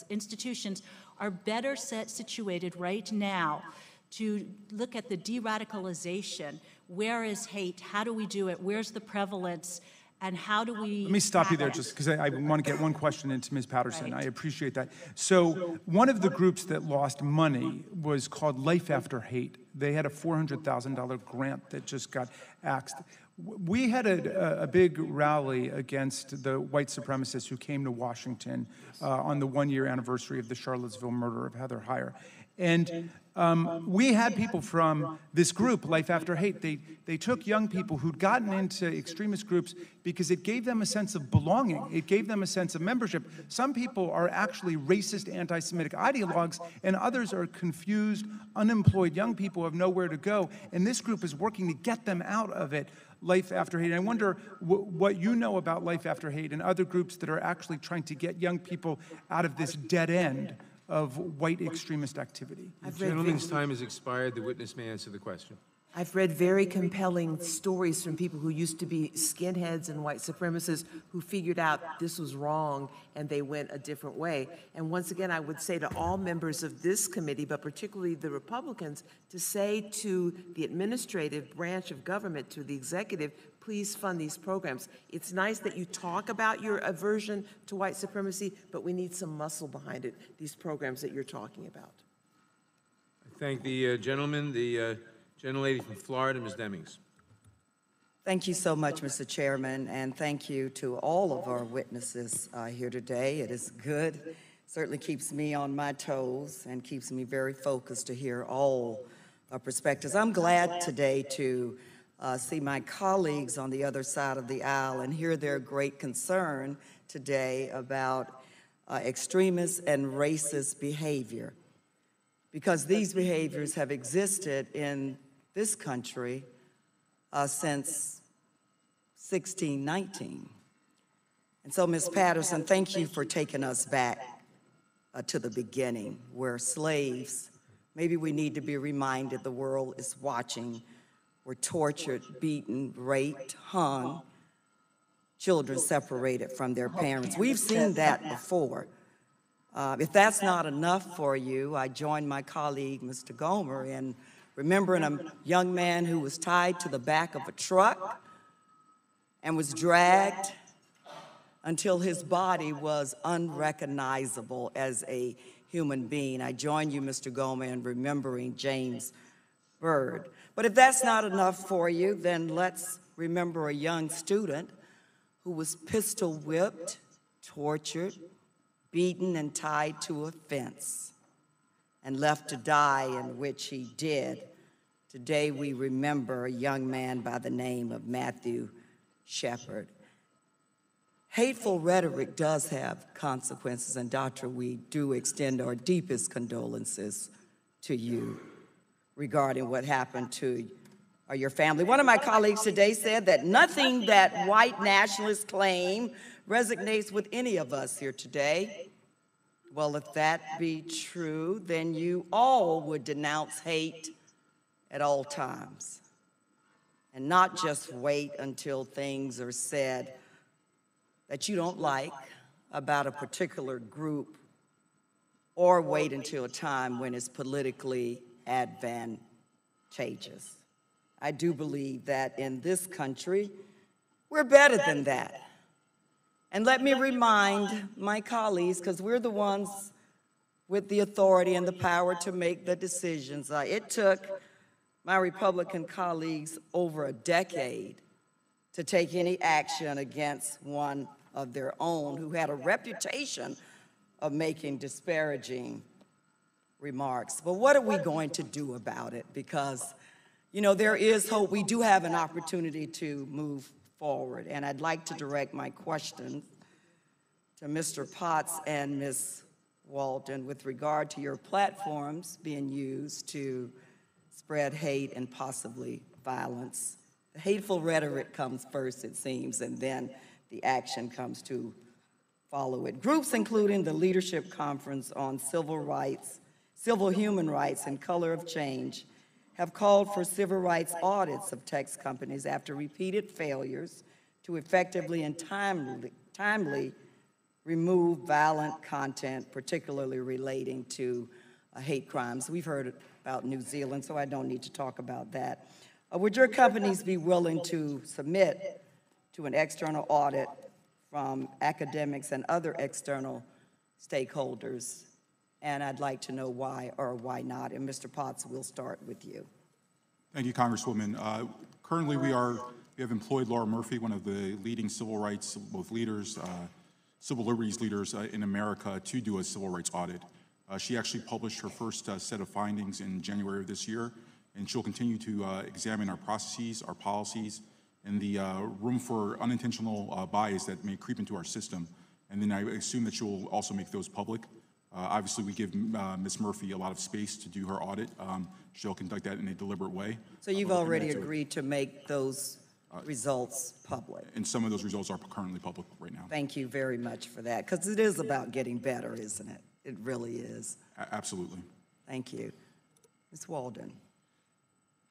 Speaker 6: institutions are better situated right now to look at the de-radicalization. Where is hate? How do we do it? Where's the prevalence? And how do we...
Speaker 11: Let me stop you there just because I want to get one question into Ms. Patterson. Right. I appreciate that. So one of the groups that lost money was called Life After Hate. They had a $400,000 grant that just got axed. We had a big rally against the white supremacists who came to Washington on the one-year anniversary of the Charlottesville murder of Heather Heyer. And we had people from this group, Life After Hate. They took young people who'd gotten into extremist groups because it gave them a sense of belonging. It gave them a sense of membership. Some people are actually racist, anti-Semitic ideologues, and others are confused, unemployed young people who have nowhere to go. And this group is working to get them out of it. Life After Hate. And I wonder what you know about Life After Hate and other groups that are actually trying to get young people out of this dead end of white extremist activity.
Speaker 1: The gentleman's time has expired. The witness may answer the question.
Speaker 14: I've read very compelling stories from people who used to be skinheads and white supremacists who figured out this was wrong and they went a different way. And once again, I would say to all members of this committee, but particularly the Republicans, to say to the administrative branch of government, to the executive, please fund these programs. It's nice that you talk about your aversion to white supremacy, but we need some muscle behind it, these programs that you're talking about.
Speaker 1: I thank the gentleman, the gentlelady from Florida, Ms. Demings.
Speaker 12: Thank you so much, Mr. Chairman, and thank you to all of our witnesses here today. It is good. Certainly keeps me on my toes and keeps me very focused to hear all perspectives. I'm glad today to see my colleagues on the other side of the aisle and hear their great concern today about extremist and racist behavior, because these behaviors have existed in this country since 1619. And so, Ms. Patterson, thank you for taking us back to the beginning, where slaves, maybe we need to be reminded the world is watching, were tortured, beaten, raped, hung, children separated from their parents. We've seen that before. If that's not enough for you, I join my colleague, Mr. Gomer, in remembering a young man who was tied to the back of a truck and was dragged until his body was unrecognizable as a human being. I join you, Mr. Gomer, in remembering James Byrd. But if that's not enough for you, then let's remember a young student who was pistol whipped, tortured, beaten, and tied to a fence and left to die, in which he did. Today we remember a young man by the name of Matthew Shepard. Hateful rhetoric does have consequences, and Doctor, we do extend our deepest condolences to you regarding what happened to your family. One of my colleagues today said that nothing that white nationalists claim resonates with any of us here today. Well, if that be true, then you all would denounce hate at all times and not just wait until things are said that you don't like about a particular group, or wait until a time when it's politically advantageous. I do believe that in this country, we're better than that. And let me remind my colleagues, because we're the ones with the authority and the power to make the decisions. It took my Republican colleagues over a decade to take any action against one of their own who had a reputation of making disparaging remarks. But what are we going to do about it? Because, you know, there is hope. We do have an opportunity to move forward. And I'd like to direct my question to Mr. Potts and Ms. Walton with regard to your platforms being used to spread hate and possibly violence. The hateful rhetoric comes first, it seems, and then the action comes to follow it. Groups including the Leadership Conference on Civil Rights, Civil Human Rights, and Color of Change have called for civil rights audits of tech companies after repeated failures to effectively and timely remove violent content, particularly relating to hate crimes. We've heard about New Zealand, so I don't need to talk about that. Would your companies be willing to submit to an external audit from academics and other external stakeholders? And I'd like to know why or why not. And Mr. Potts, we'll start with you.
Speaker 7: Thank you, Congresswoman. Currently, we have employed Laura Murphy, one of the leading civil rights, both leaders, civil liberties leaders in America, to do a civil rights audit. She actually published her first set of findings in January of this year, and she'll continue to examine our processes, our policies, and the room for unintentional bias that may creep into our system. And then I assume that she'll also make those public. Obviously, we give Ms. Murphy a lot of space to do her audit. She'll conduct that in a deliberate way.
Speaker 12: So you've already agreed to make those results public?
Speaker 7: And some of those results are currently public right now.
Speaker 12: Thank you very much for that, because it is about getting better, isn't it? It really is.
Speaker 7: Absolutely.
Speaker 12: Thank you. Ms. Walden.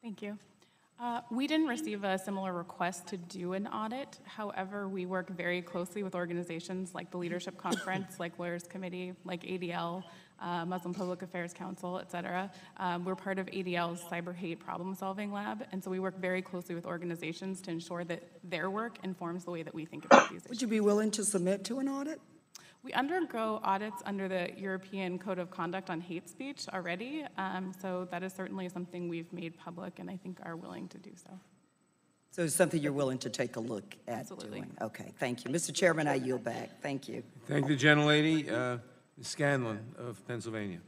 Speaker 10: Thank you. We didn't receive a similar request to do an audit. However, we work very closely with organizations like the Leadership Conference, like Lawyers Committee, like ADL, Muslim Public Affairs Council, et cetera. We're part of ADL's Cyber Hate Problem Solving Lab, and so we work very closely with organizations to ensure that their work informs the way that we think about these issues.
Speaker 12: Would you be willing to submit to an audit?
Speaker 10: We undergo audits under the European Code of Conduct on Hate Speech already, so that is certainly something we've made public and I think are willing to do so.
Speaker 12: So it's something you're willing to take a look at
Speaker 10: Absolutely.
Speaker 12: doing? Okay, thank you. Mr. Chairman, I yield back. Thank you.
Speaker 1: Thank the gentlelady. Ms. Scanlon of Pennsylvania.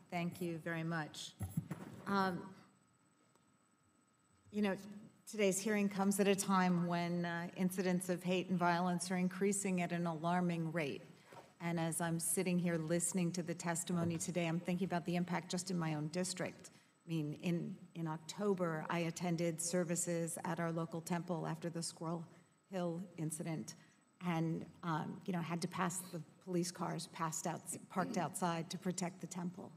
Speaker 13: Thank you very much. You know, today's hearing comes at a time when incidents of hate and violence are increasing at an alarming rate. And as I'm sitting here listening to the testimony today, I'm thinking about the impact just in my own district. I mean, in October, I attended services at our local temple after the Squirrel Hill incident, and you know, had to pass the police cars parked outside to protect the temple.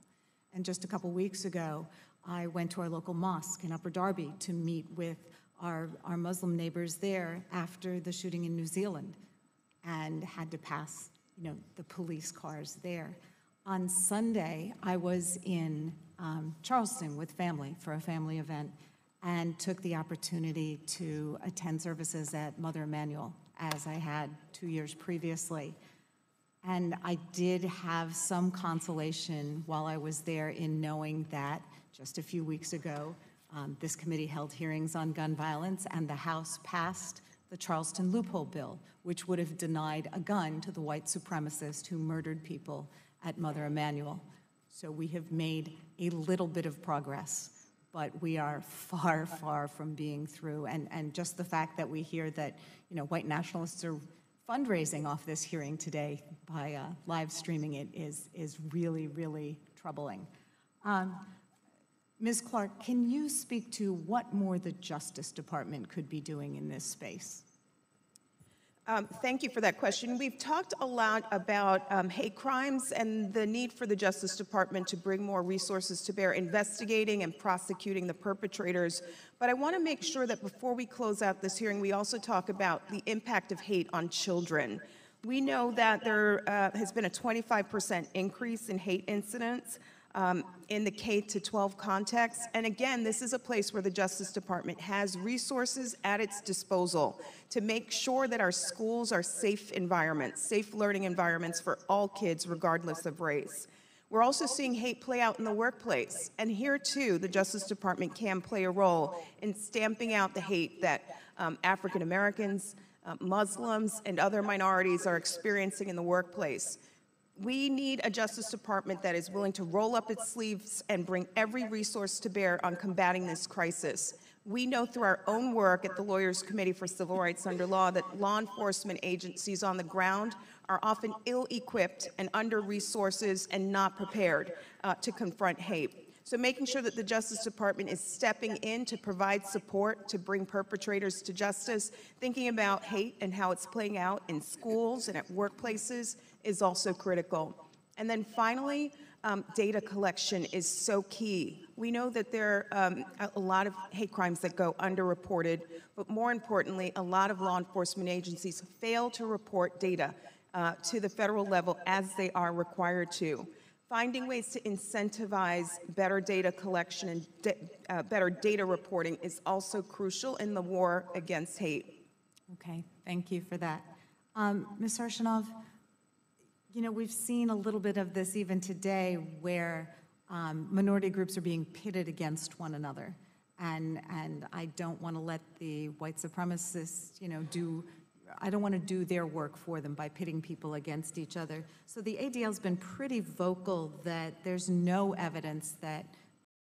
Speaker 13: And just a couple weeks ago, I went to our local mosque in Upper Darby to meet with our Muslim neighbors there after the shooting in New Zealand, and had to pass, you know, the police cars there. On Sunday, I was in Charleston with family for a family event, and took the opportunity to attend services at Mother Emanuel, as I had 2 years previously. And I did have some consolation while I was there in knowing that just a few weeks ago, this committee held hearings on gun violence, and the House passed the Charleston loophole bill, which would have denied a gun to the white supremacist who murdered people at Mother Emanuel. So we have made a little bit of progress, but we are far, far from being through. And just the fact that we hear that, you know, white nationalists are fundraising off this hearing today by live streaming it is really, really troubling. Ms. Clark, can you speak to what more the Justice Department could be doing in this space?
Speaker 15: Thank you for that question. We've talked a lot about hate crimes and the need for the Justice Department to bring more resources to bear investigating and prosecuting the perpetrators. But I want to make sure that before we close out this hearing, we also talk about the impact of hate on children. We know that there has been a 25% increase in hate incidents in the K to 12 context. And again, this is a place where the Justice Department has resources at its disposal to make sure that our schools are safe environments, safe learning environments for all kids, regardless of race. We're also seeing hate play out in the workplace. And here, too, the Justice Department can play a role in stamping out the hate that African Americans, Muslims, and other minorities are experiencing in the workplace. We need a Justice Department that is willing to roll up its sleeves and bring every resource to bear on combating this crisis. We know through our own work at the Lawyers Committee for Civil Rights Under Law that law enforcement agencies on the ground are often ill-equipped and under-resourced and not prepared to confront hate. So making sure that the Justice Department is stepping in to provide support to bring perpetrators to justice, thinking about hate and how it's playing out in schools and at workplaces is also critical. And then finally, data collection is so key. We know that there are a lot of hate crimes that go underreported, but more importantly, a lot of law enforcement agencies fail to report data to the federal level as they are required to. Finding ways to incentivize better data collection and better data reporting is also crucial in the war against hate.
Speaker 13: Okay, thank you for that. Ms. Arshinov, you know, we've seen a little bit of this even today where minority groups are being pitted against one another. And I don't want to let the white supremacists, you know, I don't want to do their work for them by pitting people against each other. So the ADL's been pretty vocal that there's no evidence that